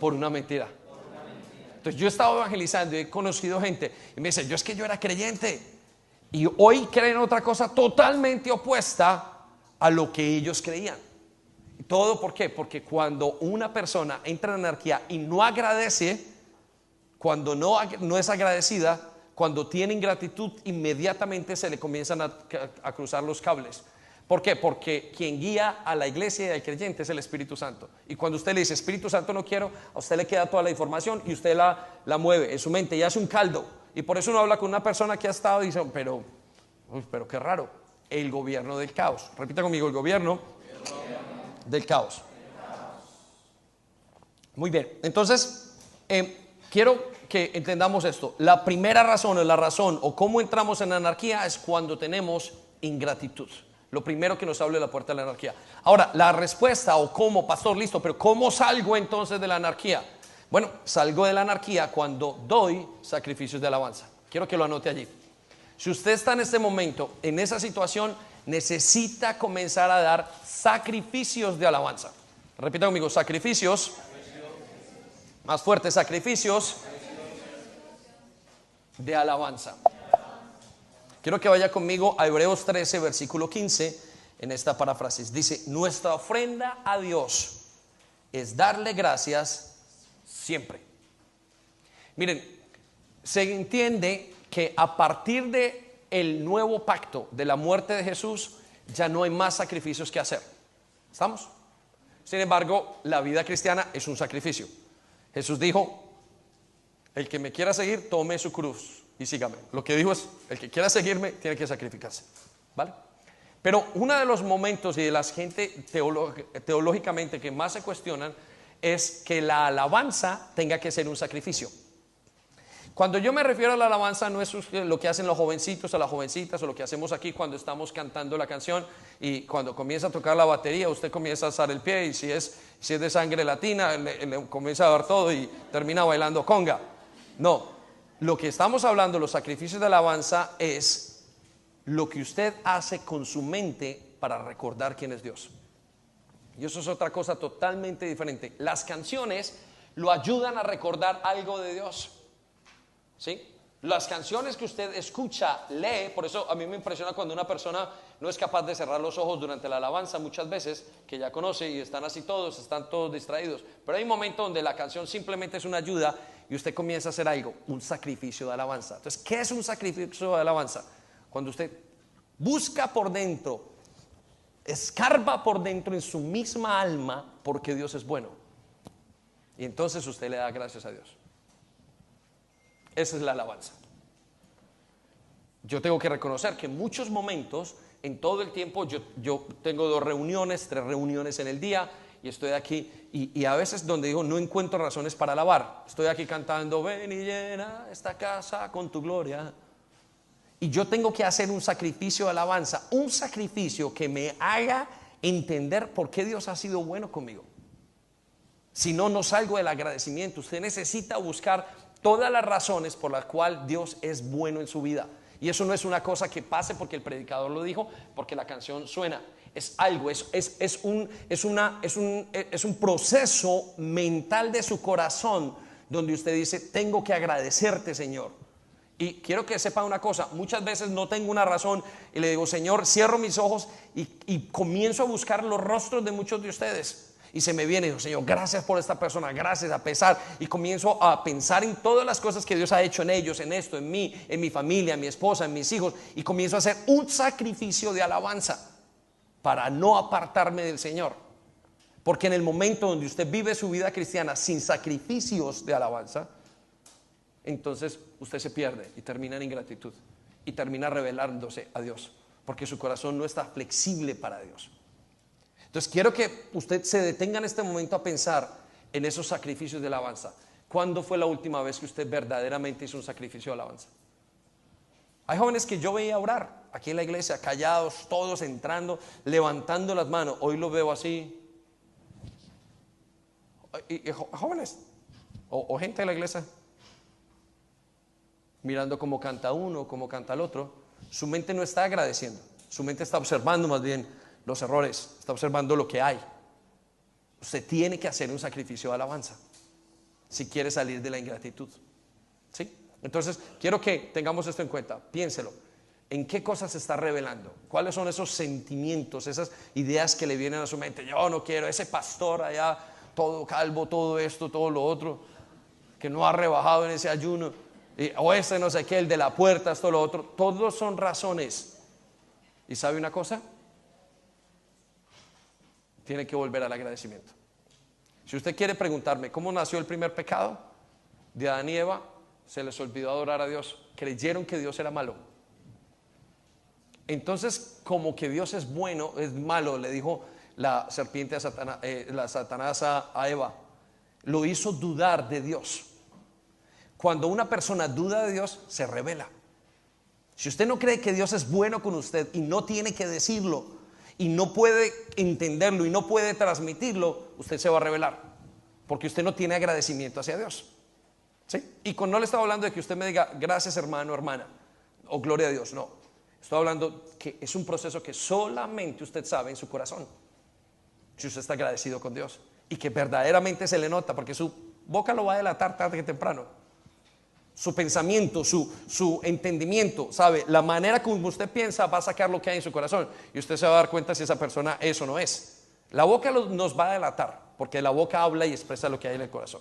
por una mentira. Entonces yo he estado evangelizando y he conocido gente y me dice, yo era creyente y hoy creen otra cosa totalmente opuesta a lo que ellos creían. ¿Todo por qué? Porque cuando una persona entra en anarquía y no agradece, cuando no es agradecida, cuando tiene ingratitud, inmediatamente se le comienzan a cruzar los cables. ¿Por qué? Porque quien guía a la iglesia y al creyente es el Espíritu Santo. Y cuando usted le dice, Espíritu Santo no quiero, a usted le queda toda la información y usted la mueve en su mente y hace un caldo. Y por eso uno habla con una persona que ha estado y dice, pero qué raro, el gobierno del caos. Repita conmigo, el gobierno del caos. Muy bien, entonces quiero que entendamos esto. La primera razón o la razón o cómo entramos en anarquía es cuando tenemos ingratitud. Lo primero que nos abre la puerta de la anarquía. Ahora, la respuesta o cómo, pastor, listo, pero ¿cómo salgo entonces de la anarquía? Bueno, salgo de la anarquía cuando doy sacrificios de alabanza. Quiero que lo anote allí. Si usted está en este momento, en esa situación, necesita comenzar a dar sacrificios de alabanza. Repita conmigo, sacrificios. Más fuerte, sacrificios de alabanza. Quiero que vaya conmigo a Hebreos 13, versículo 15, en esta paráfrasis. Dice, nuestra ofrenda a Dios es darle gracias siempre. Miren, se entiende que a partir de el nuevo pacto de la muerte de Jesús, ya no hay más sacrificios que hacer. ¿Estamos? Sin embargo, la vida cristiana es un sacrificio. Jesús dijo, el que me quiera seguir, tome su cruz y sígame. Lo que dijo es, el que quiera seguirme tiene que sacrificarse, ¿vale? Pero uno de los momentos y de la gente teológicamente que más se cuestionan es que la alabanza tenga que ser un sacrificio. Cuando yo me refiero a la alabanza, no es lo que hacen los jovencitos o las jovencitas o lo que hacemos aquí cuando estamos cantando la canción y cuando comienza a tocar la batería usted comienza a alzar el pie y si es de sangre latina le comienza a dar todo y termina bailando conga. No, lo que estamos hablando, los sacrificios de alabanza, es lo que usted hace con su mente para recordar quién es Dios. Y eso es otra cosa totalmente diferente. Las canciones lo ayudan a recordar algo de Dios, ¿sí? Las canciones que usted escucha, lee, por eso a mí me impresiona cuando una persona no es capaz de cerrar los ojos durante la alabanza muchas veces, que ya conoce y están todos distraídos. Pero hay un momento donde la canción simplemente es una ayuda y usted comienza a hacer algo, un sacrificio de alabanza. Entonces, ¿qué es un sacrificio de alabanza? Cuando usted busca por dentro, escarba por dentro en su misma alma porque Dios es bueno. Y entonces usted le da gracias a Dios. Esa es la alabanza. Yo tengo que reconocer que en muchos momentos, en todo el tiempo, yo tengo 2 reuniones, 3 reuniones en el día, y estoy aquí, y a veces donde digo no encuentro razones para alabar, estoy aquí cantando, ven y llena esta casa con tu gloria, y yo tengo que hacer un sacrificio de alabanza, un sacrificio que me haga entender por qué Dios ha sido bueno conmigo. Si no, no salgo del agradecimiento. Usted necesita buscar todas las razones por las cuales Dios es bueno en su vida. Y eso no es una cosa que pase porque el predicador lo dijo, porque la canción suena. Es algo, es un proceso mental de su corazón donde usted dice, tengo que agradecerte, Señor. Y quiero que sepa una cosa, muchas veces no tengo una razón y le digo, Señor, cierro mis ojos y comienzo a buscar los rostros de muchos de ustedes. Y se me viene, digo, Señor, gracias por esta persona, gracias, a pesar. Y comienzo a pensar en todas las cosas que Dios ha hecho en ellos, en esto, en mí, en mi familia, en mi esposa, en mis hijos. Y comienzo a hacer un sacrificio de alabanza para no apartarme del Señor. Porque en el momento donde usted vive su vida cristiana sin sacrificios de alabanza, entonces usted se pierde y termina en ingratitud y termina rebelándose a Dios, porque su corazón no está flexible para Dios. Entonces quiero que usted se detenga en este momento a pensar en esos sacrificios de alabanza. ¿Cuándo fue la última vez que usted verdaderamente hizo un sacrificio de alabanza? Hay jóvenes que yo veía orar aquí en la iglesia, callados, todos entrando, levantando las manos. Hoy los veo así. Y jóvenes o gente de la iglesia mirando cómo canta uno, cómo canta el otro. Su mente no está agradeciendo, su mente está observando más bien los errores, está observando lo que hay. Usted tiene que hacer un sacrificio de alabanza si quiere salir de la ingratitud, ¿sí? Entonces quiero que tengamos esto en cuenta. Piénselo, ¿en qué cosas se está revelando? ¿Cuáles son esos sentimientos, esas ideas que le vienen a su mente? Yo no quiero ese pastor allá, todo calvo, todo esto, todo lo otro, que no ha rebajado en ese ayuno, o ese no sé qué, el de la puerta, esto, lo otro. Todos son razones. ¿Y sabe una cosa? Tiene que volver al agradecimiento. Si usted quiere preguntarme cómo nació el primer pecado de Adán y Eva, se les olvidó adorar a Dios, creyeron que Dios era malo. Entonces, como que Dios es bueno, es malo, le dijo la serpiente a Satanás a Eva, lo hizo dudar de Dios. Cuando una persona duda de Dios, se revela. Si usted no cree que Dios es bueno con usted y no tiene que decirlo, y no puede entenderlo y no puede transmitirlo, usted se va a rebelar, porque usted no tiene agradecimiento hacia Dios, ¿sí? Y no le estaba hablando de que usted me diga gracias hermano, hermana, o gloria a Dios, no. Estoy hablando que es un proceso que solamente usted sabe en su corazón, si usted está agradecido con Dios, y que verdaderamente se le nota, porque su boca lo va a delatar tarde que temprano. Su pensamiento, su entendimiento, ¿sabe? La manera como usted piensa va a sacar lo que hay en su corazón. Y usted se va a dar cuenta si esa persona es o no es. La boca nos va a delatar, porque la boca habla y expresa lo que hay en el corazón.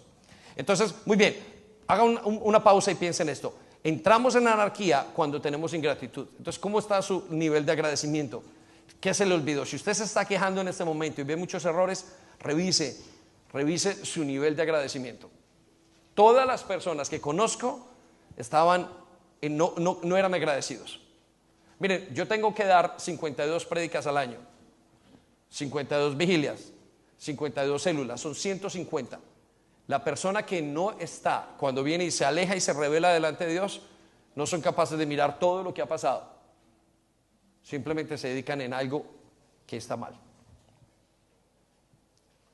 Entonces, muy bien, haga una pausa y piense en esto. Entramos en anarquía cuando tenemos ingratitud. Entonces, ¿cómo está su nivel de agradecimiento? ¿Qué se le olvidó? Si usted se está quejando en este momento y ve muchos errores, revise su nivel de agradecimiento. Todas las personas que conozco no eran agradecidos. Miren, yo tengo que dar 52 prédicas al año, 52 vigilias, 52 células, son 150. La persona que no está, cuando viene y se aleja y se revela delante de Dios, no son capaces de mirar todo lo que ha pasado. Simplemente se dedican en algo que está mal.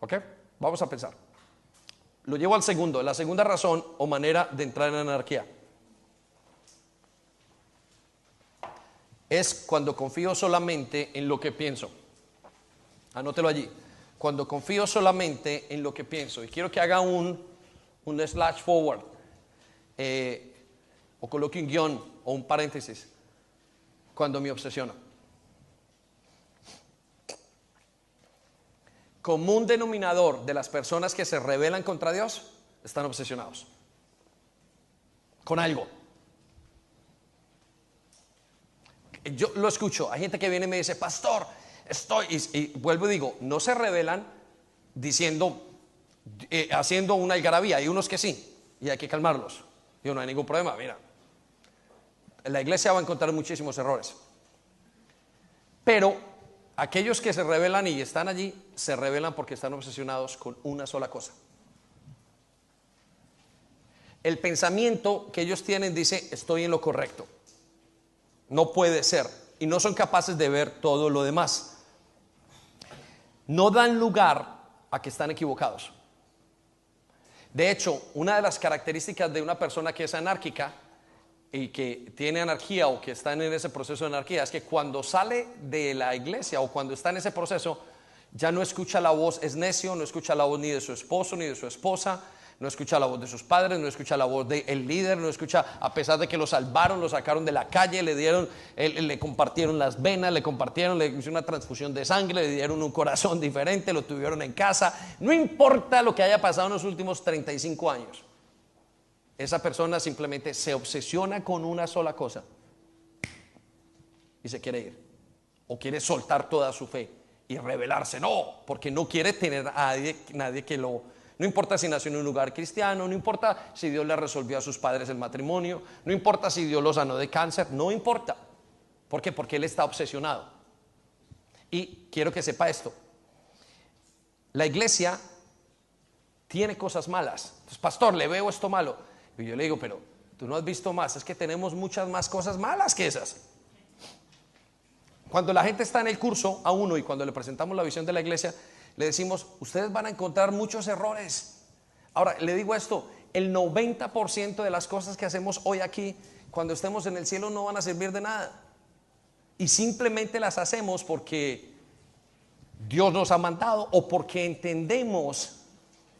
¿Ok? Vamos a pensar. Lo llevo al segundo, la segunda razón o manera de entrar en anarquía. Es cuando confío solamente en lo que pienso. Anótelo allí. Cuando confío solamente en lo que pienso. Y quiero que haga un slash forward. O coloque un guión o un paréntesis. Cuando me obsesiono. Común denominador de las personas que se rebelan contra Dios, están obsesionados con algo. Yo lo escucho, hay gente que viene y me dice, pastor, estoy, y vuelvo y digo, no se rebelan diciendo, haciendo una algarabía. Hay unos que sí, y hay que calmarlos. Yo no hay ningún problema, mira. La iglesia va a encontrar muchísimos errores. Pero aquellos que se rebelan y están allí, se rebelan porque están obsesionados con una sola cosa. El pensamiento que ellos tienen dice, estoy en lo correcto. No puede ser. Y no son capaces de ver todo lo demás. No dan lugar a que están equivocados. De hecho, una de las características de una persona que es anárquica y que tiene anarquía o que está en ese proceso de anarquía es que cuando sale de la iglesia o cuando está en ese proceso ya no escucha la voz, es necio, no escucha la voz ni de su esposo ni de su esposa, no escucha la voz de sus padres, no escucha la voz del líder, no escucha, a pesar de que lo salvaron, lo sacaron de la calle, le compartieron las venas, le hicieron una transfusión de sangre, le dieron un corazón diferente, lo tuvieron en casa. No importa lo que haya pasado en los últimos 35 años. Esa persona simplemente se obsesiona con una sola cosa y se quiere ir, o quiere soltar toda su fe y rebelarse. No, porque no quiere tener a nadie que lo... No importa si nació en un lugar cristiano, no importa si Dios le resolvió a sus padres el matrimonio, no importa si Dios lo sanó de cáncer, no importa. ¿Por qué? Porque él está obsesionado. Y quiero que sepa esto: la iglesia tiene cosas malas. Entonces, pastor, le veo esto malo. Y yo le digo, pero tú no has visto más. Es que tenemos muchas más cosas malas que esas. Cuando la gente está en el curso a uno y cuando le presentamos la visión de la iglesia, le decimos, ustedes van a encontrar muchos errores. Ahora, le digo esto, el 90% de las cosas que hacemos hoy aquí, cuando estemos en el cielo, no van a servir de nada. Y simplemente las hacemos porque Dios nos ha mandado o porque entendemos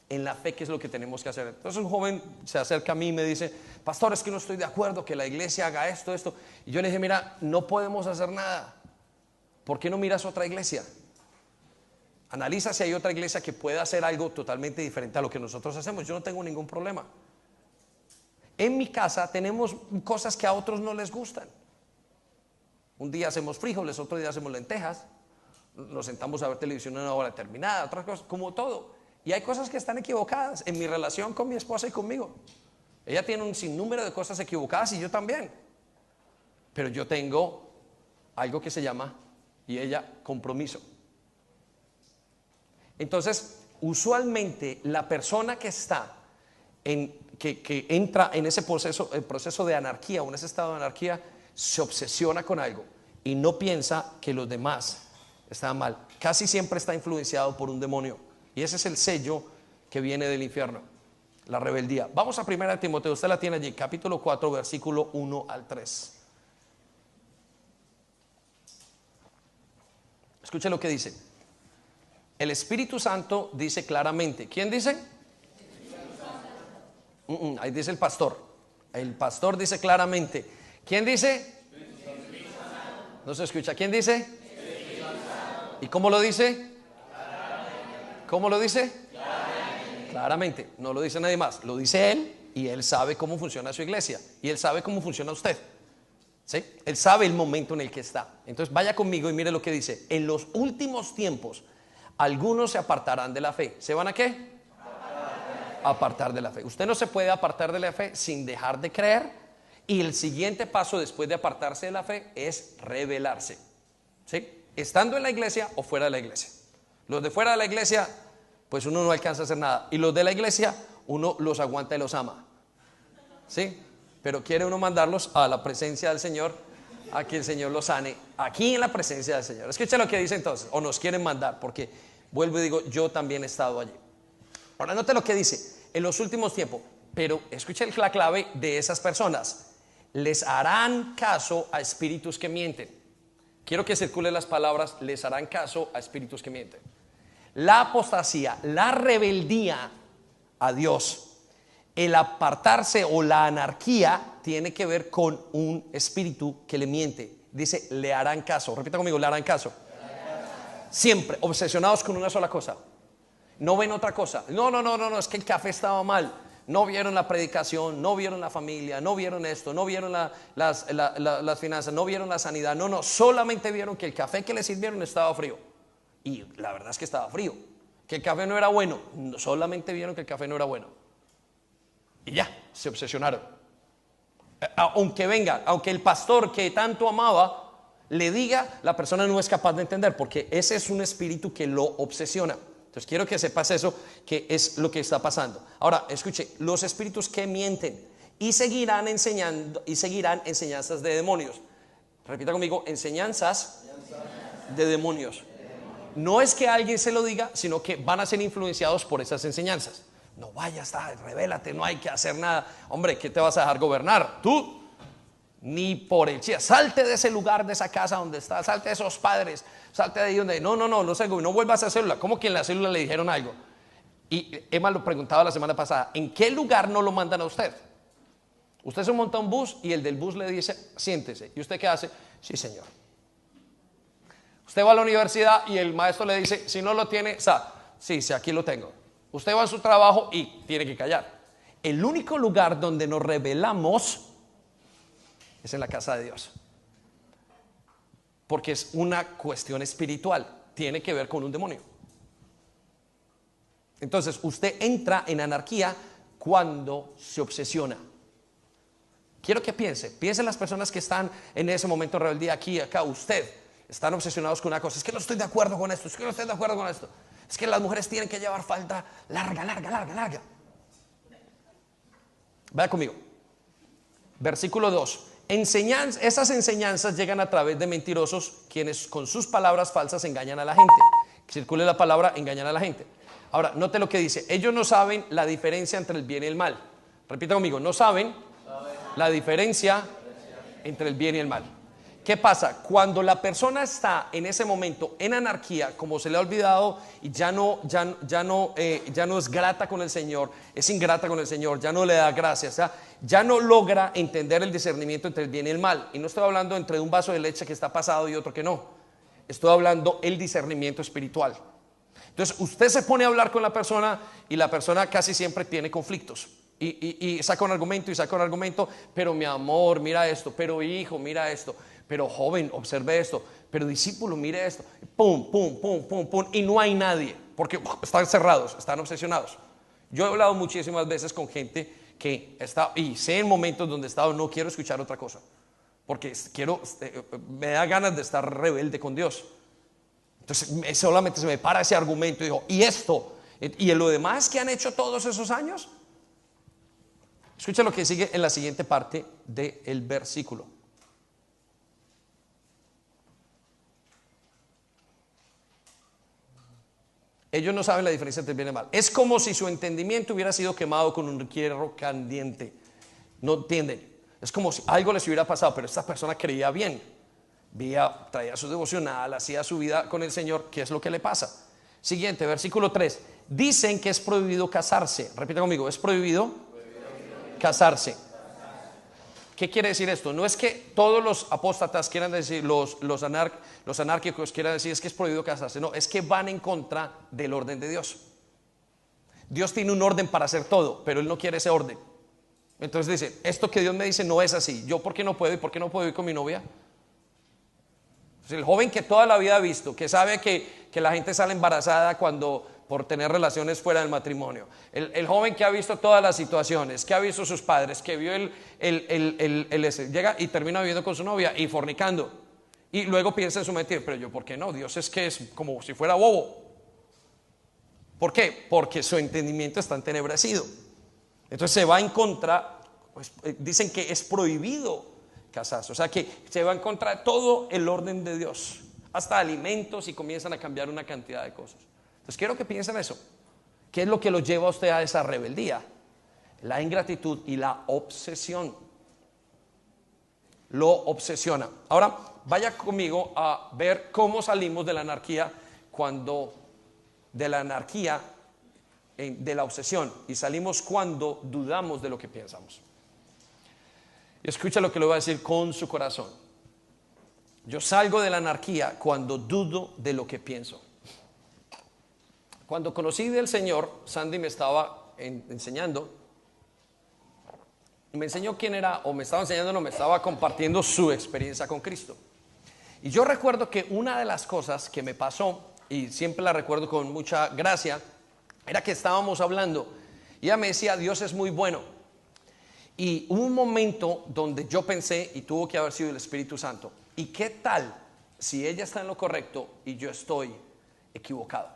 en la fe qué es lo que tenemos que hacer. Entonces un joven se acerca a mí y me dice, pastor, es que no estoy de acuerdo que la iglesia haga esto. Y yo le dije, mira, no podemos hacer nada. ¿Por qué no miras otra iglesia? Analiza si hay otra iglesia que pueda hacer algo totalmente diferente a lo que nosotros hacemos. Yo no tengo ningún problema. En mi casa tenemos cosas que a otros no les gustan. Un día hacemos frijoles, otro día hacemos lentejas. Nos sentamos a ver televisión en una hora determinada, otras cosas, como todo. Y hay cosas que están equivocadas en mi relación con mi esposa y conmigo. Ella tiene un sinnúmero de cosas equivocadas y yo también. Pero yo tengo algo que se llama, y ella, compromiso. Entonces, usualmente la persona que está que entra en ese proceso, el proceso de anarquía o en ese estado de anarquía, se obsesiona con algo y no piensa que los demás están mal. Casi siempre está influenciado por un demonio. Y ese es el sello que viene del infierno, la rebeldía. Vamos a 1 Timoteo, usted la tiene allí, capítulo 4, versículo 1 al 3. Escuche lo que dice. El Espíritu Santo dice claramente. ¿Quién dice? Ahí dice el pastor. El pastor dice claramente. ¿Quién dice? No se escucha. ¿Quién dice? ¿Y cómo lo dice? ¿Cómo lo dice? Claramente. No lo dice nadie más. Lo dice él y él sabe cómo funciona su iglesia. Y él sabe cómo funciona usted. ¿Sí? Él sabe el momento en el que está. Entonces vaya conmigo y mire lo que dice. En los últimos tiempos algunos se apartarán de la fe. ¿Se van a qué? Apartar de la fe. Usted no se puede apartar de la fe sin dejar de creer. Y el siguiente paso después de apartarse de la fe es rebelarse. ¿Sí? Estando en la iglesia o fuera de la iglesia. Los de fuera de la iglesia, pues uno no alcanza a hacer nada. Y los de la iglesia, uno los aguanta y los ama. ¿Sí? Pero quiere uno mandarlos a la presencia del Señor, a que el Señor los sane, aquí en la presencia del Señor. Escucha lo que dice entonces, o nos quieren mandar, porque vuelvo y digo, yo también he estado allí. Ahora note lo que dice, en los últimos tiempos, pero escuchen la clave de esas personas, les harán caso a espíritus que mienten. Quiero que circulen las palabras, les harán caso a espíritus que mienten. La apostasía, la rebeldía a Dios, el apartarse o la anarquía tiene que ver con un espíritu que le miente. Dice, le harán caso. Repita conmigo, le harán caso. Siempre obsesionados con una sola cosa. No ven otra cosa. No, es que el café estaba mal. no vieron la predicación, no vieron la familia, no vieron esto, no vieron las finanzas, no vieron la sanidad. No, solamente vieron que el café que le sirvieron estaba frío. Y la verdad es que estaba frío. Que el café no era bueno, solamente vieron que el café no era bueno. Y ya, se obsesionaron. Aunque el pastor que tanto amaba le diga, la persona no es capaz de entender, porque ese es un espíritu que lo obsesiona. Entonces quiero que sepas eso, que es lo que está pasando. Ahora, escuche, los espíritus que mienten y seguirán enseñanzas de demonios. Repita conmigo, enseñanzas de demonios. No es que alguien se lo diga, sino que van a ser influenciados por esas enseñanzas. No vayas, revélate, no hay que hacer nada. Hombre, ¿qué te vas a dejar gobernar? Tú, ni por el chía. Salte de ese lugar, de esa casa donde estás, salte de esos padres, salte de ahí donde. No vuelvas a célula. ¿Cómo que en la célula le dijeron algo? Y Emma lo preguntaba la semana pasada, ¿en qué lugar no lo mandan a usted? Usted se monta a un bus y el del bus le dice, siéntese. ¿Y usted qué hace? Sí, señor. Usted va a la universidad y el maestro le dice, si no lo tiene, sí, aquí lo tengo. Usted va a su trabajo y tiene que callar. El único lugar donde nos rebelamos es en la casa de Dios. Porque es una cuestión espiritual. Tiene que ver con un demonio. Entonces usted entra en anarquía cuando se obsesiona. Quiero que piense en las personas que están en ese momento de rebeldía aquí, acá. Usted están obsesionados con una cosa. Es que no estoy de acuerdo con esto. Es que las mujeres tienen que llevar falda larga. Vaya conmigo. Versículo 2. Esas enseñanzas llegan a través de mentirosos, quienes con sus palabras falsas engañan a la gente. Circule la palabra, engañan a la gente. Ahora, note lo que dice. Ellos no saben la diferencia entre el bien y el mal. Repita conmigo. No saben la diferencia entre el bien y el mal. ¿Qué pasa? Cuando la persona está en ese momento en anarquía, como se le ha olvidado y ya no es grata con el Señor, es ingrata con el Señor, ya no le da gracias, ya no logra entender el discernimiento entre el bien y el mal. Y no estoy hablando entre un vaso de leche que está pasado y otro que no. Estoy hablando el discernimiento espiritual. Entonces usted se pone a hablar con la persona y la persona casi siempre tiene conflictos. Y saca un argumento, pero mi amor, mira esto, pero hijo, mira esto. Pero joven, observe esto. Pero discípulo, mire esto. Pum. Y no hay nadie. Porque están cerrados, están obsesionados. Yo he hablado muchísimas veces con gente que está, y sé en momentos donde he estado, no quiero escuchar otra cosa. Porque me da ganas de estar rebelde con Dios. Entonces solamente se me para ese argumento y digo, ¿y esto? ¿Y en lo demás que han hecho todos esos años? Escucha lo que sigue en la siguiente parte del versículo. Ellos no saben la diferencia entre el bien y el mal. Es como si su entendimiento hubiera sido quemado con un hierro caliente. No entienden. Es como si algo les hubiera pasado, pero esta persona creía bien. Traía su devocional, hacía su vida con el Señor. ¿Qué es lo que le pasa? Siguiente, versículo 3. Dicen que es prohibido casarse. Repita conmigo, es prohibido casarse. ¿Qué quiere decir esto? No es que todos los apóstatas quieran decir, los anárquicos quieran decir es que es prohibido casarse. No, es que van en contra del orden de Dios. Dios tiene un orden para hacer todo, pero Él no quiere ese orden. Entonces dice, esto que Dios me dice no es así. ¿Yo por qué no puedo? ¿Y por qué no puedo ir con mi novia? Entonces, el joven que toda la vida ha visto, que sabe que la gente sale embarazada por tener relaciones fuera del matrimonio. El joven que ha visto todas las situaciones, que ha visto sus padres, que vio llega y termina viviendo con su novia y fornicando. Y luego piensa en su mentir, pero yo, ¿por qué no? Dios es que es como si fuera bobo. ¿Por qué? Porque su entendimiento está entenebrecido. Entonces se va en contra, pues, dicen que es prohibido casarse. O sea que se va en contra de todo el orden de Dios. Hasta alimentos y comienzan a cambiar una cantidad de cosas. Entonces quiero que piensen eso. ¿Qué es lo que lo lleva a usted a esa rebeldía? La ingratitud y la obsesión. Lo obsesiona. Ahora vaya conmigo a ver cómo salimos de la anarquía de la obsesión, y salimos cuando dudamos de lo que pensamos. Y escucha lo que le voy a decir con su corazón. Yo salgo de la anarquía cuando dudo de lo que pienso. Cuando conocí del Señor, Sandy me estaba enseñando me enseñó quién era, o me estaba enseñando, no, me estaba compartiendo su experiencia con Cristo. Y yo recuerdo que una de las cosas que me pasó, y siempre la recuerdo con mucha gracia, era que estábamos hablando y ella me decía: Dios es muy bueno. Y hubo un momento donde yo pensé, y tuvo que haber sido el Espíritu Santo, ¿y qué tal si ella está en lo correcto y yo estoy equivocado?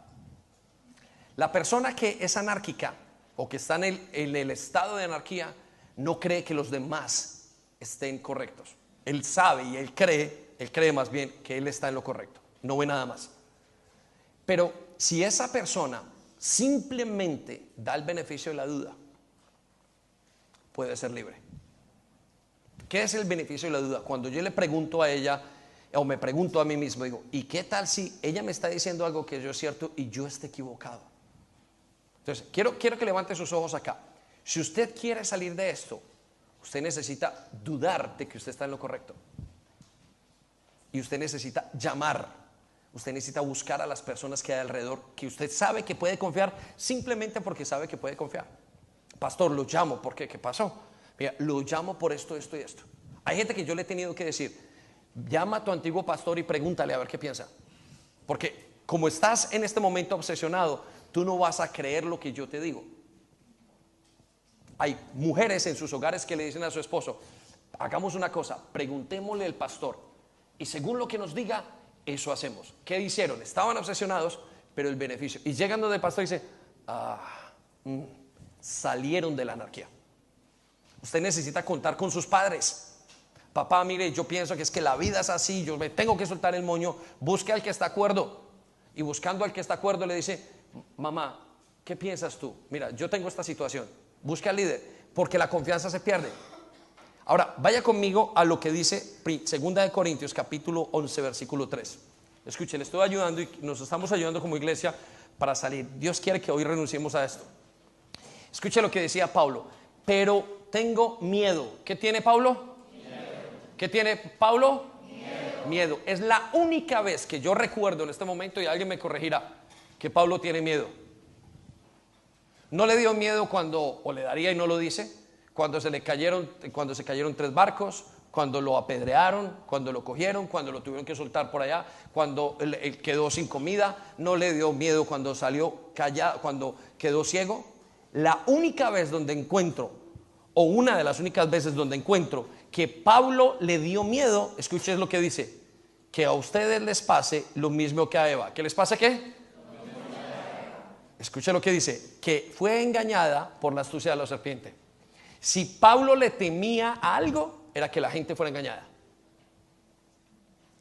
La persona que es anárquica o que está en el estado de anarquía no cree que los demás estén correctos. Él sabe y él cree más bien que él está en lo correcto, no ve nada más. Pero si esa persona simplemente da el beneficio de la duda, puede ser libre. ¿Qué es el beneficio de la duda? Cuando yo le pregunto a ella, o me pregunto a mí mismo, digo: ¿y qué tal si ella me está diciendo algo que yo es cierto y yo esté equivocado? Entonces, quiero que levante sus ojos acá. Si usted quiere salir de esto, usted necesita dudar de que usted está en lo correcto. Y usted necesita llamar. Usted necesita buscar a las personas que hay alrededor, que usted sabe que puede confiar, simplemente porque sabe que puede confiar. Pastor, lo llamo, ¿por qué? ¿Qué pasó? Mira, lo llamo por esto, esto y esto. Hay gente que yo le he tenido que decir: llama a tu antiguo pastor y pregúntale a ver qué piensa. Porque como estás en este momento obsesionado, tú no vas a creer lo que yo te digo. Hay mujeres en sus hogares que le dicen a su esposo: hagamos una cosa, preguntémosle al pastor y según lo que nos diga, eso hacemos. ¿Qué hicieron? Estaban obsesionados, pero el beneficio. Y llegando del pastor dice: salieron de la anarquía. Usted necesita contar con sus padres. Papá, mire, yo pienso que es que la vida es así, yo me tengo que soltar el moño. Busque al que está de acuerdo. Y buscando al que está de acuerdo le dice: mamá, ¿qué piensas tú? Mira, yo tengo esta situación. Busque al líder, porque la confianza se pierde. Ahora, vaya conmigo a lo que dice 2 Corintios capítulo 11 versículo 3. Escuche, le estoy ayudando y nos estamos ayudando como iglesia para salir. Dios quiere que hoy renunciemos a esto. Escuche lo que decía Pablo: pero tengo miedo. ¿Qué tiene Pablo? ¿Qué tiene Pablo? Miedo. Es la única vez que yo recuerdo en este momento, y alguien me corregirá, que Pablo tiene miedo. No le dio miedo cuando, o le daría y no lo dice, cuando se cayeron 3 barcos, cuando lo apedrearon, cuando lo cogieron, cuando lo tuvieron que soltar por allá, cuando él quedó sin comida. No le dio miedo cuando salió callado, cuando quedó ciego. La única vez donde encuentro, o una de las únicas veces donde encuentro que Pablo le dio miedo, escuchen lo que dice: que a ustedes les pase lo mismo que a Eva. ¿Que les pase qué? Escuchen lo que dice: que fue engañada por la astucia de la serpiente. Si Pablo le temía a algo, era que la gente fuera engañada.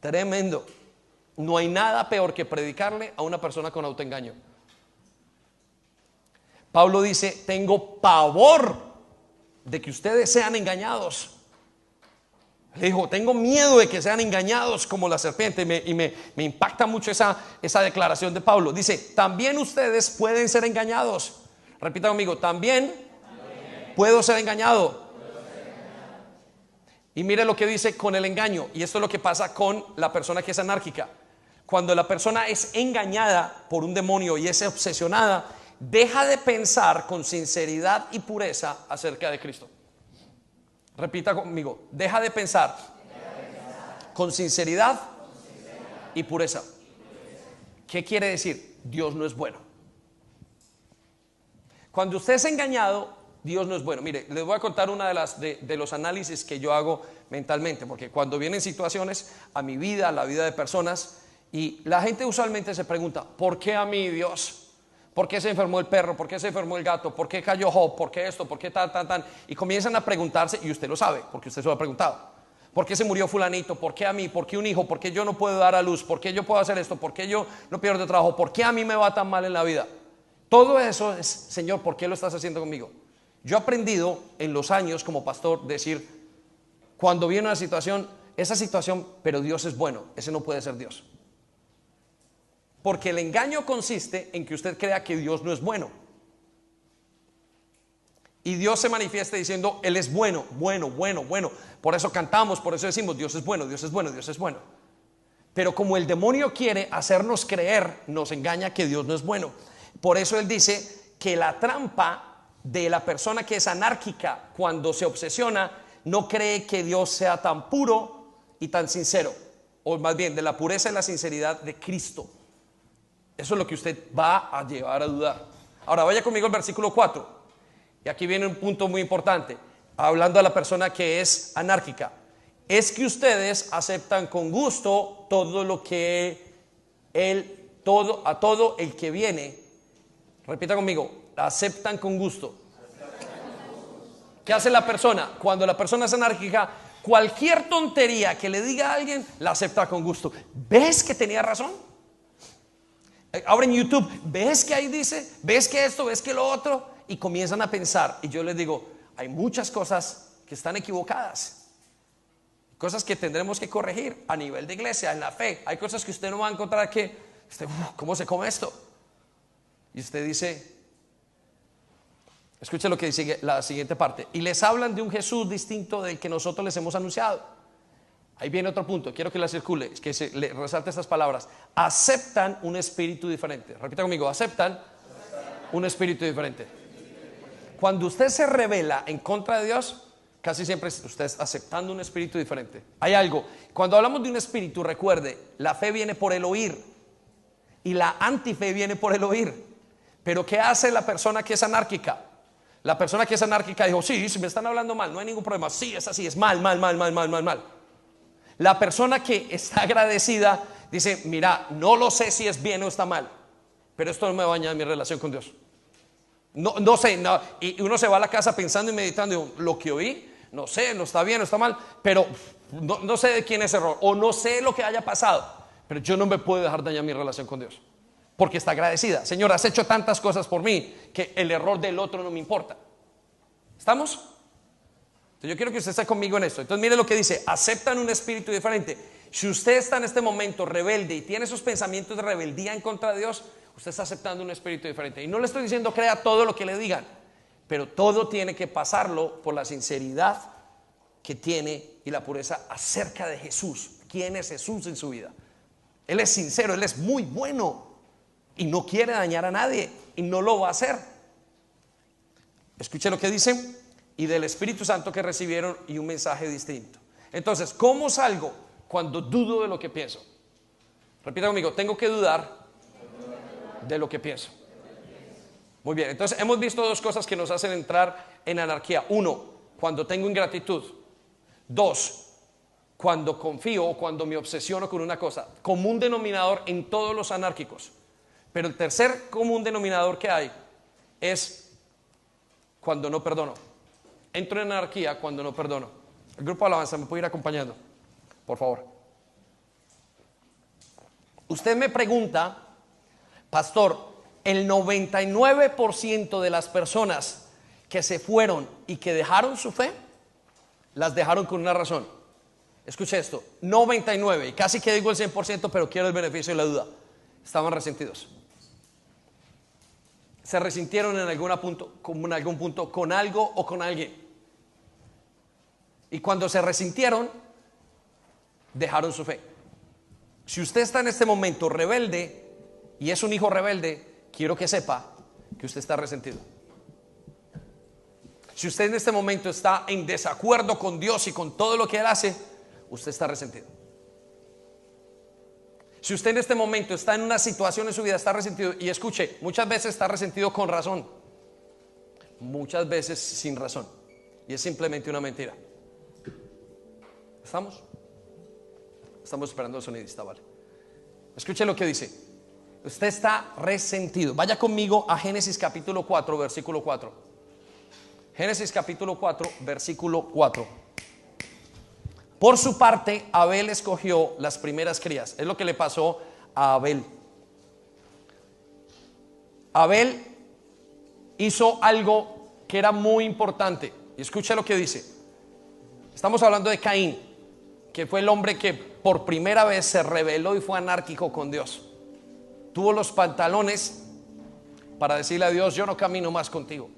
Tremendo. No hay nada peor que predicarle a una persona con autoengaño. Pablo dice: tengo pavor de que ustedes sean engañados. Le dijo: tengo miedo de que sean engañados como la serpiente. Y me impacta mucho esa declaración de Pablo. Dice: también ustedes pueden ser engañados. Repita conmigo: también puedo ser engañado. Y mire lo que dice con el engaño. Y esto es lo que pasa con la persona que es anárquica. Cuando la persona es engañada por un demonio y es obsesionada, deja de pensar con sinceridad y pureza acerca de Cristo. Repita conmigo: deja de pensar con sinceridad y pureza. ¿Qué quiere decir? Dios no es bueno. Cuando usted es engañado, Dios no es bueno. Mire, les voy a contar una de los análisis que yo hago mentalmente, porque cuando vienen situaciones a mi vida, a la vida de personas, y la gente usualmente se pregunta: ¿por qué a mí, Dios? ¿Por qué se enfermó el perro? ¿Por qué se enfermó el gato? ¿Por qué cayó Job? ¿Por qué esto? ¿Por qué tan? Y comienzan a preguntarse, y usted lo sabe, porque usted se lo ha preguntado: ¿por qué se murió fulanito? ¿Por qué a mí? ¿Por qué un hijo? ¿Por qué yo no puedo dar a luz? ¿Por qué yo puedo hacer esto? ¿Por qué yo no pierdo trabajo? ¿Por qué a mí me va tan mal en la vida? Todo eso es: Señor, ¿por qué lo estás haciendo conmigo? Yo he aprendido en los años como pastor decir, cuando viene una situación, esa situación, pero Dios es bueno, ese no puede ser Dios. Porque el engaño consiste en que usted crea que Dios no es bueno. Y Dios se manifiesta diciendo: Él es bueno, bueno, bueno, bueno. Por eso cantamos, por eso decimos: Dios es bueno, Dios es bueno, Dios es bueno. Pero como el demonio quiere hacernos creer, nos engaña que Dios no es bueno. Por eso Él dice que la trampa de la persona que es anárquica cuando se obsesiona, no cree que Dios sea tan puro y tan sincero, o más bien de la pureza y la sinceridad de Cristo. Eso es lo que usted va a llevar a dudar. Ahora vaya conmigo al versículo 4, y aquí viene un punto muy importante, hablando a la persona que es anárquica. Es que ustedes aceptan con gusto todo lo que a todo el que viene. Repita conmigo, aceptan con gusto. ¿Qué hace la persona? Cuando la persona es anárquica, cualquier tontería que le diga a alguien, la acepta con gusto. ¿Ves que tenía razón? Ahora en YouTube, ¿ves que ahí dice? ¿Ves que esto? ¿Ves que lo otro? Y comienzan a pensar. Y yo les digo, hay muchas cosas que están equivocadas. Cosas que tendremos que corregir a nivel de iglesia, en la fe. Hay cosas que usted no va a encontrar que, ¿cómo se come esto? Y usted dice, escuche lo que dice la siguiente parte. Y les hablan de un Jesús distinto del que nosotros les hemos anunciado. Ahí viene otro punto, quiero que la circule, que se le resalte estas palabras. Aceptan un espíritu diferente. Repita conmigo, aceptan un espíritu diferente. Cuando usted se rebela en contra de Dios, casi siempre usted está aceptando un espíritu diferente. Hay algo, cuando hablamos de un espíritu, recuerde, la fe viene por el oír y la antife viene por el oír. Pero ¿qué hace la persona que es anárquica? La persona que es anárquica dijo, sí, si me están hablando mal, no hay ningún problema. Sí, es así, es mal. La persona que está agradecida dice, mira, no lo sé si es bien o está mal, pero esto no me va a dañar mi relación con Dios. No sé, no. Y uno se va a la casa pensando y meditando, lo que oí, no sé, no está bien, no está mal, pero no sé de quién es error, o no sé lo que haya pasado, pero yo no me puedo dejar dañar mi relación con Dios, porque está agradecida. Señor, has hecho tantas cosas por mí que el error del otro no me importa. ¿Estamos? Entonces yo quiero que usted esté conmigo en esto. Entonces mire lo que dice, aceptan un espíritu diferente. Si usted está en este momento rebelde y tiene esos pensamientos de rebeldía en contra de Dios, usted está aceptando un espíritu diferente. Y no le estoy diciendo crea todo lo que le digan, pero todo tiene que pasarlo por la sinceridad que tiene y la pureza acerca de Jesús. ¿Quién es Jesús en su vida? Él es sincero, Él es muy bueno y no quiere dañar a nadie y no lo va a hacer. Escuche lo que dice, y del Espíritu Santo que recibieron y un mensaje distinto. Entonces, ¿cómo salgo cuando dudo de lo que pienso? Repita conmigo, tengo que dudar de lo que pienso. Muy bien, entonces hemos visto dos cosas que nos hacen entrar en anarquía. Uno, cuando tengo ingratitud. Dos, cuando confío o cuando me obsesiono con una cosa. Común denominador en todos los anárquicos. Pero el tercer común denominador que hay es cuando no perdono. Entro en anarquía cuando no perdono. El grupo de alabanza me puede ir acompañando, por favor. Usted me pregunta, pastor, el 99% de las personas que se fueron y que dejaron su fe, las dejaron con una razón. Escuche esto, 99, y casi que digo el 100%, pero quiero el beneficio de la duda. Estaban resentidos. Se resintieron en algún punto con algo o con alguien. Y cuando se resintieron, dejaron su fe. Si usted está en este momento rebelde y es un hijo rebelde, quiero que sepa que usted está resentido. Si usted en este momento está en desacuerdo con Dios y con todo lo que Él hace, usted está resentido. Si usted en este momento está en una situación en su vida, está resentido, y escuche, muchas veces está resentido con razón, muchas veces sin razón, y es simplemente una mentira. ¿Estamos? Estamos esperando al sonidista, ¿vale? Escuche lo que dice. Usted está resentido. Vaya conmigo a Génesis capítulo 4, versículo 4. Génesis capítulo 4, versículo 4. Por su parte, Abel escogió las primeras crías. Es lo que le pasó a Abel. Abel hizo algo que era muy importante. Y escuche lo que dice. Estamos hablando de Caín, que fue el hombre que por primera vez se rebeló y fue anárquico con Dios. Tuvo los pantalones para decirle a Dios, yo no camino más contigo.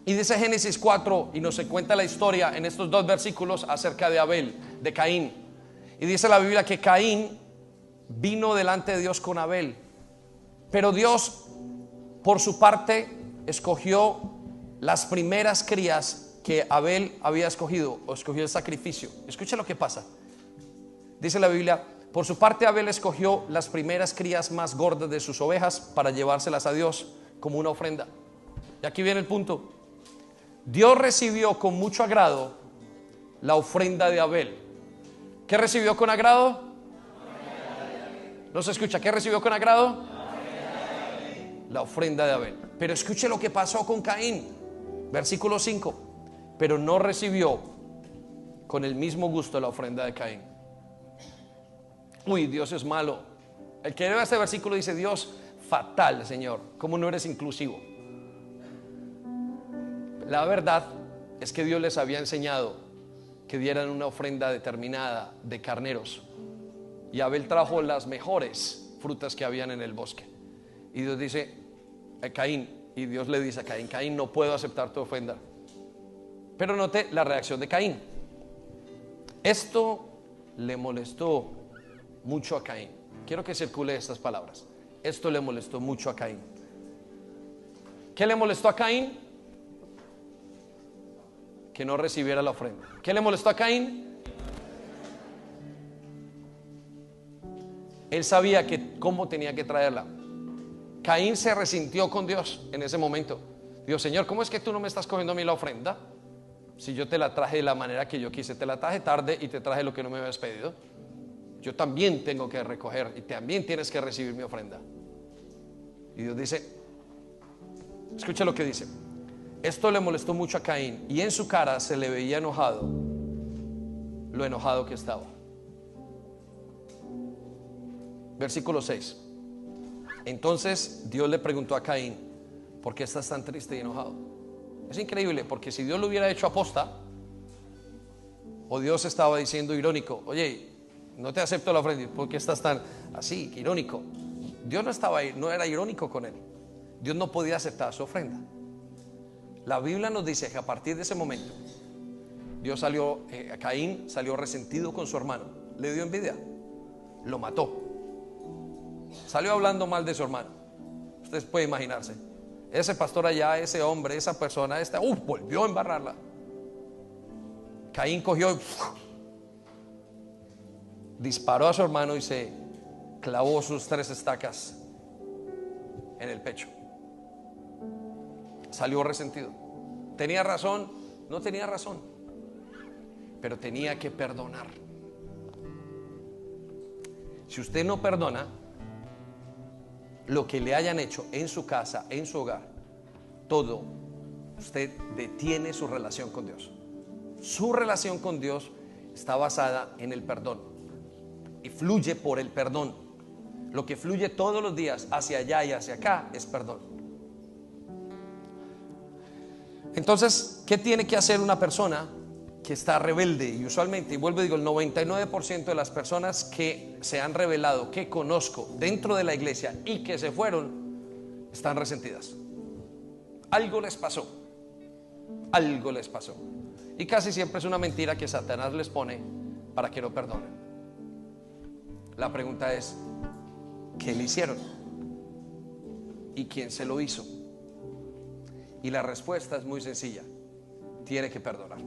Y dice Génesis 4, y nos cuenta la historia en estos dos versículos acerca de Abel, de Caín. Y dice la Biblia que Caín vino delante de Dios con Abel. Pero Dios, por su parte, escogió las primeras crías que Abel había escogido, o escogió el sacrificio. Escucha lo que pasa. Dice la Biblia: por su parte Abel escogió las primeras crías más gordas de sus ovejas para llevárselas a Dios como una ofrenda. Y aquí viene el punto. Dios recibió con mucho agrado la ofrenda de Abel. ¿Qué recibió con agrado? No se escucha. ¿Qué recibió con agrado? La ofrenda de Abel. Pero escuche lo que pasó con Caín. Versículo 5. Pero no recibió con el mismo gusto la ofrenda de Caín. Uy, Dios es malo. El que lee este versículo dice: Dios, fatal, Señor, ¿cómo no eres inclusivo? La verdad es que Dios les había enseñado que dieran una ofrenda determinada de carneros, y Abel trajo las mejores frutas que habían en el bosque. Y Dios dice a Caín, y Dios le dice a Caín: Caín, no puedo aceptar tu ofrenda. Pero note la reacción de Caín. Esto le molestó mucho a Caín. Quiero que circule estas palabras. Esto le molestó mucho a Caín. ¿Qué le molestó a Caín? Que no recibiera la ofrenda. ¿Qué le molestó a Caín? Él sabía que cómo tenía que traerla. Caín se resintió con Dios en ese momento. Dijo: Señor, ¿cómo es que tú no me estás cogiendo a mí la ofrenda? Si yo te la traje de la manera que yo quise, te la traje tarde y te traje lo que no me habías pedido. Yo también tengo que recoger y también tienes que recibir mi ofrenda. Y Dios dice, escucha lo que dice: esto le molestó mucho a Caín, y en su cara se le veía enojado, lo enojado que estaba. Versículo 6. Entonces Dios le preguntó a Caín: ¿por qué estás tan triste y enojado? Es increíble, porque si Dios lo hubiera hecho aposta, o Dios estaba diciendo irónico: oye, no te acepto la ofrenda, ¿por qué estás tan así, irónico? Dios no estaba ahí, no era irónico con él. Dios no podía aceptar su ofrenda. La Biblia nos dice que a partir de ese momento Dios salió, Caín salió resentido con su hermano, le dio envidia, lo mató, salió hablando mal de su hermano. Ustedes pueden imaginarse, ese pastor allá, ese hombre, esa persona, volvió a embarrarla. Caín cogió, disparó a su hermano y se clavó sus 3 estacas en el pecho. Salió resentido. ¿Tenía razón? No tenía razón, pero tenía que perdonar. Si usted no perdona lo que le hayan hecho en su casa, en su hogar, todo, usted detiene su relación con Dios. Su relación con Dios está basada en el perdón y fluye por el perdón. Lo que fluye todos los días hacia allá y hacia acá es perdón. Entonces, ¿qué tiene que hacer una persona que está rebelde? Y usualmente, y vuelvo y digo, el 99% de las personas que se han rebelado, que conozco dentro de la iglesia y que se fueron, están resentidas. Algo les pasó. Algo les pasó. Y casi siempre es una mentira que Satanás les pone para que no perdonen. La pregunta es: ¿qué le hicieron? ¿Y quién se lo hizo? Y la respuesta es muy sencilla: tiene que perdonar.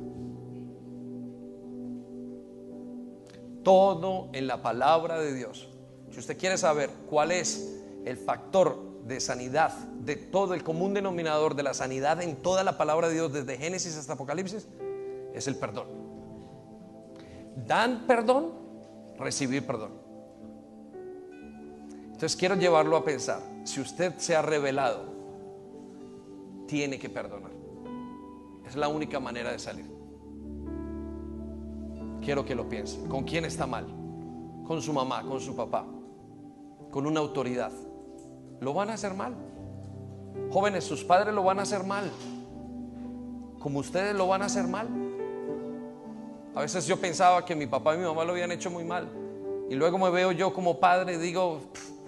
Todo en la palabra de Dios. Si usted quiere saber cuál es el factor de sanidad, de todo el común denominador de la sanidad en toda la palabra de Dios, desde Génesis hasta Apocalipsis, es el perdón. Dan perdón, recibir perdón. Entonces quiero llevarlo a pensar: si usted se ha rebelado, tiene que perdonar. Es la única manera de salir. Quiero que lo piense. ¿Con quién está mal? Con su mamá, con su papá, con una autoridad. Lo van a hacer mal. Jóvenes, sus padres lo van a hacer mal, como ustedes lo van a hacer mal. A veces yo pensaba que mi papá y mi mamá lo habían hecho muy mal, y luego me veo yo como padre y digo: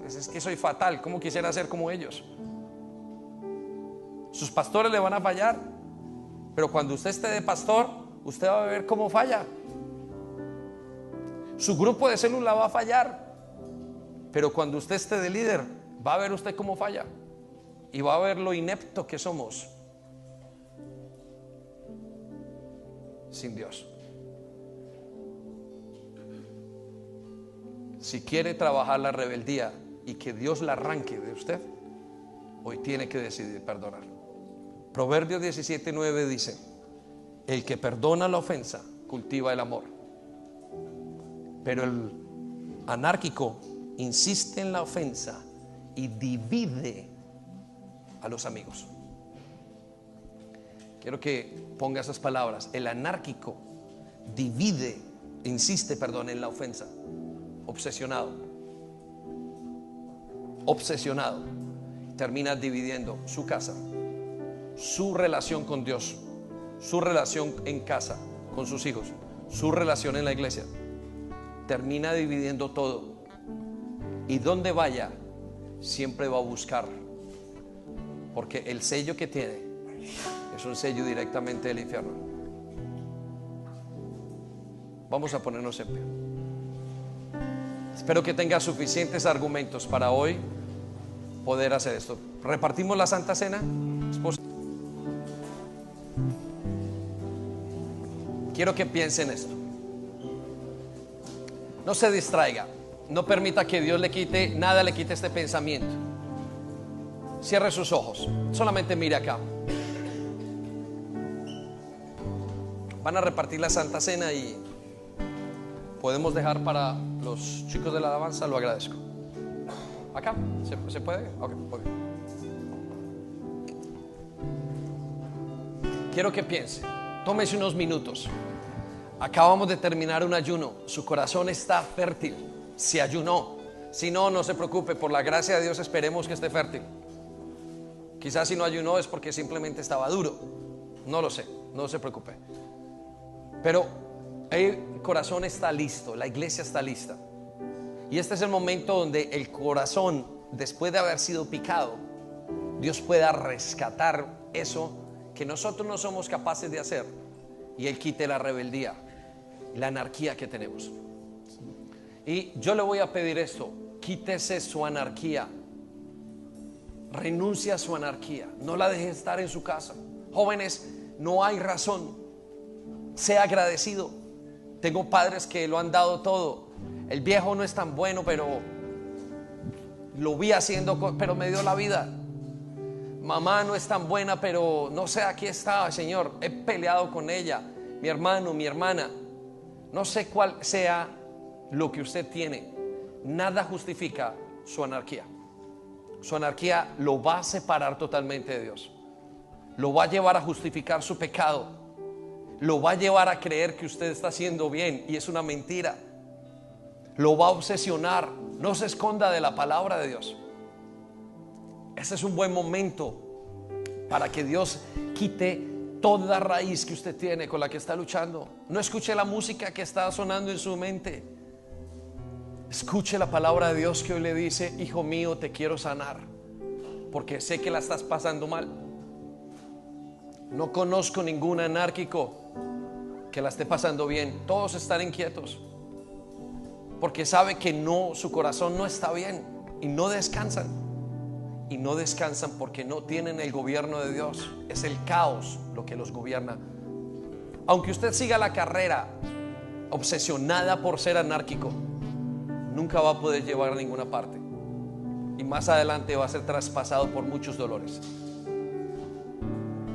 es que soy fatal, ¿cómo quisiera ser como ellos? Sus pastores le van a fallar, pero cuando usted esté de pastor, usted va a ver cómo falla. Su grupo de célula va a fallar, pero cuando usted esté de líder, va a ver usted cómo falla. y va a ver lo inepto que somos sin Dios. Si quiere trabajar la rebeldía y que Dios la arranque de usted, hoy tiene que decidir perdonar. Proverbios 17:9 dice: el que perdona la ofensa cultiva el amor, pero el anárquico insiste en la ofensa y divide a los amigos. Quiero que ponga esas palabras. El anárquico insiste en la ofensa. Obsesionado, termina dividiendo su casa, su relación con Dios, su relación en casa con sus hijos, su relación en la iglesia. Termina dividiendo todo, y donde vaya siempre va a buscar, porque el sello que tiene es un sello directamente del infierno. Vamos a ponernos en pie. Espero que tenga suficientes argumentos para hoy poder hacer esto. ¿Repartimos la Santa Cena, esposa? Quiero que piense en esto. No se distraiga. No permita que Dios le quite este pensamiento. Cierre sus ojos. Solamente mire acá. Van a repartir la Santa Cena y podemos dejar para los chicos de la alabanza. Lo agradezco. ¿Acá? ¿Se puede? Okay. Quiero que piense. Tómese unos minutos. Acabamos de terminar un ayuno. Su corazón está fértil. Se ayunó. Si no, no se preocupe. Por la gracia de Dios esperemos que esté fértil. Quizás si no ayunó es porque simplemente estaba duro. No lo sé. No se preocupe. Pero el corazón está listo. La iglesia está lista. Y este es el momento donde el corazón, después de haber sido picado, Dios pueda rescatar eso que nosotros no somos capaces de hacer, y Él quite la rebeldía, la anarquía que tenemos. Y yo le voy a pedir esto: quítese su anarquía, renuncie a su anarquía, no la deje estar en su casa. Jóvenes, no hay razón, sea agradecido. Tengo padres que lo han dado todo. El viejo no es tan bueno, pero lo vi haciendo, pero me dio la vida. Mamá no es tan buena, pero no sé, aquí está, Señor, he peleado con ella. Mi hermano, mi hermana, no sé cuál sea lo que usted tiene. Nada justifica su anarquía. Su anarquía lo va a separar totalmente de Dios. Lo va a llevar a justificar su pecado. Lo va a llevar a creer que usted está haciendo bien y es una mentira. Lo va a obsesionar. No se esconda de la palabra de Dios. Este es un buen momento para que Dios quite toda raíz que usted tiene con la que está luchando. No escuche la música que está sonando en su mente. Escuche la palabra de Dios que hoy le dice: hijo mío, te quiero sanar, porque sé que la estás pasando mal. No conozco ningún anárquico que la esté pasando bien. Todos están inquietos porque sabe que su corazón no está bien, y no descansan. Y no descansan porque no tienen el gobierno de Dios. Es el caos lo que los gobierna. Aunque usted siga la carrera obsesionada por ser anárquico, nunca va a poder llevar a ninguna parte, y más adelante va a ser traspasado por muchos dolores.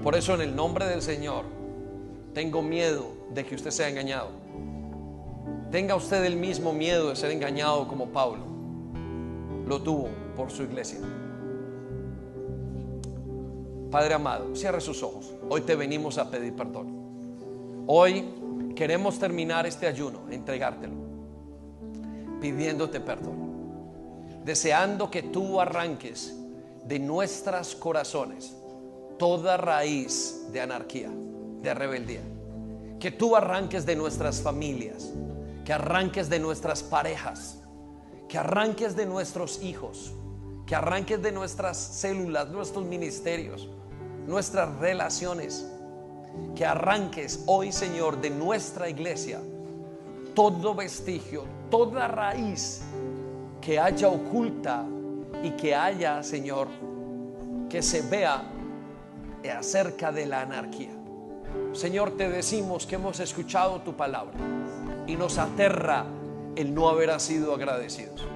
Por eso, en el nombre del Señor, tengo miedo de que usted sea engañado. Tenga usted el mismo miedo de ser engañado como Pablo lo tuvo por su iglesia. Padre amado, cierre sus ojos. Hoy te venimos a pedir perdón. Hoy queremos terminar este ayuno, entregártelo, pidiéndote perdón, deseando que tú arranques de nuestros corazones toda raíz de anarquía, de rebeldía. Que tú arranques de nuestras familias, que arranques de nuestras parejas, que arranques de nuestros hijos, que arranques de nuestras células, nuestros ministerios, nuestras relaciones. Que arranques hoy, Señor, de nuestra iglesia todo vestigio, toda raíz que haya oculta y que haya, Señor, que se vea acerca de la anarquía. Señor, te decimos que hemos escuchado tu palabra y nos aterra el no haber sido agradecidos.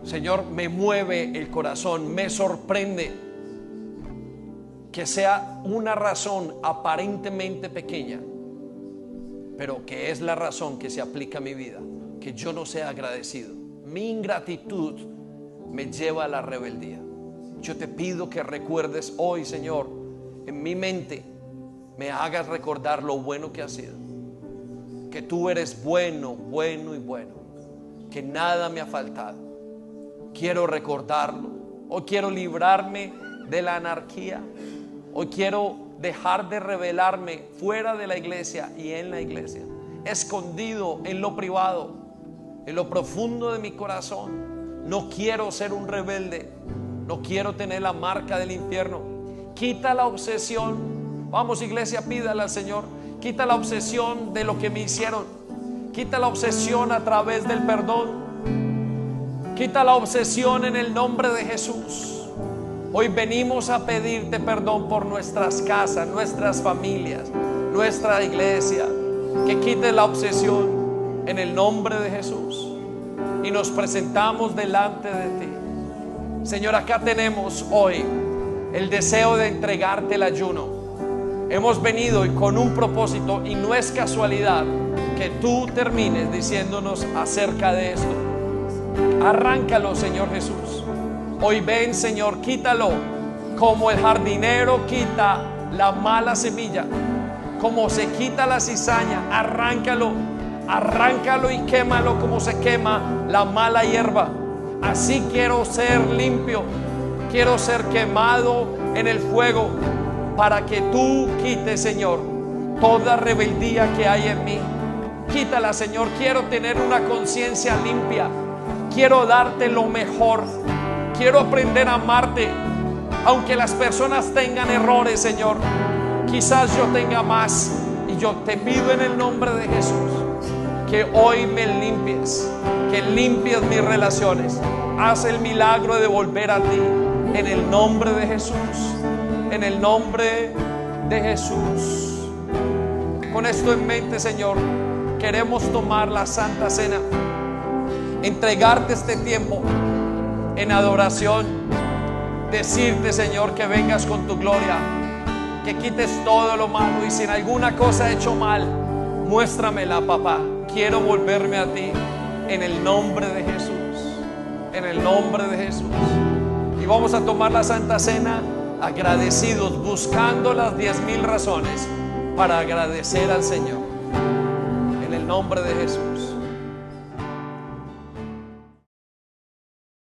Señor, me mueve el corazón, me sorprende que sea una razón aparentemente pequeña, pero que es la razón que se aplica a mi vida, que yo no sea agradecido. Mi ingratitud me lleva a la rebeldía. Yo te pido que recuerdes hoy, Señor, en mi mente me hagas recordar lo bueno que has sido, que tú eres bueno, bueno y bueno, que nada me ha faltado. Quiero recordarlo. Hoy quiero librarme de la anarquía. Hoy quiero dejar de rebelarme fuera de la iglesia y en la iglesia, escondido en lo privado, en lo profundo de mi corazón. No quiero ser un rebelde. No quiero tener la marca del infierno. Quita la obsesión. Vamos, iglesia, pídale al Señor. Quita la obsesión de lo que me hicieron. Quita la obsesión a través del perdón. Quita la obsesión en el nombre de Jesús. Hoy venimos a pedirte perdón por nuestras casas, nuestras familias, nuestra iglesia. Que quite la obsesión en el nombre de Jesús. Y nos presentamos delante de ti. Señor, acá tenemos hoy el deseo de entregarte el ayuno. Hemos venido y con un propósito, y no es casualidad que tú termines diciéndonos acerca de esto. Arráncalo, Señor Jesús. Hoy ven, Señor, quítalo como el jardinero quita la mala semilla, como se quita la cizaña. Arráncalo, arráncalo y quémalo como se quema la mala hierba. Así quiero ser limpio, quiero ser quemado en el fuego, para que tú quites, Señor, toda rebeldía que hay en mí. Quítala, Señor. Quiero tener una conciencia limpia. Quiero darte lo mejor. Quiero aprender a amarte, aunque las personas tengan errores, Señor. Quizás yo tenga más, y yo te pido en el nombre de Jesús que hoy me limpies, que limpies mis relaciones. Haz el milagro de volver a ti, en el nombre de Jesús, en el nombre de Jesús. Con esto en mente, Señor, queremos tomar la Santa Cena, entregarte este tiempo en adoración, decirte, Señor, que vengas con tu gloria, que quites todo lo malo, y si en alguna cosa he hecho mal, muéstramela, papá. Quiero volverme a ti, en el nombre de Jesús, en el nombre de Jesús. Y vamos a tomar la Santa Cena agradecidos, buscando las 10,000 razones para agradecer al Señor, en el nombre de Jesús.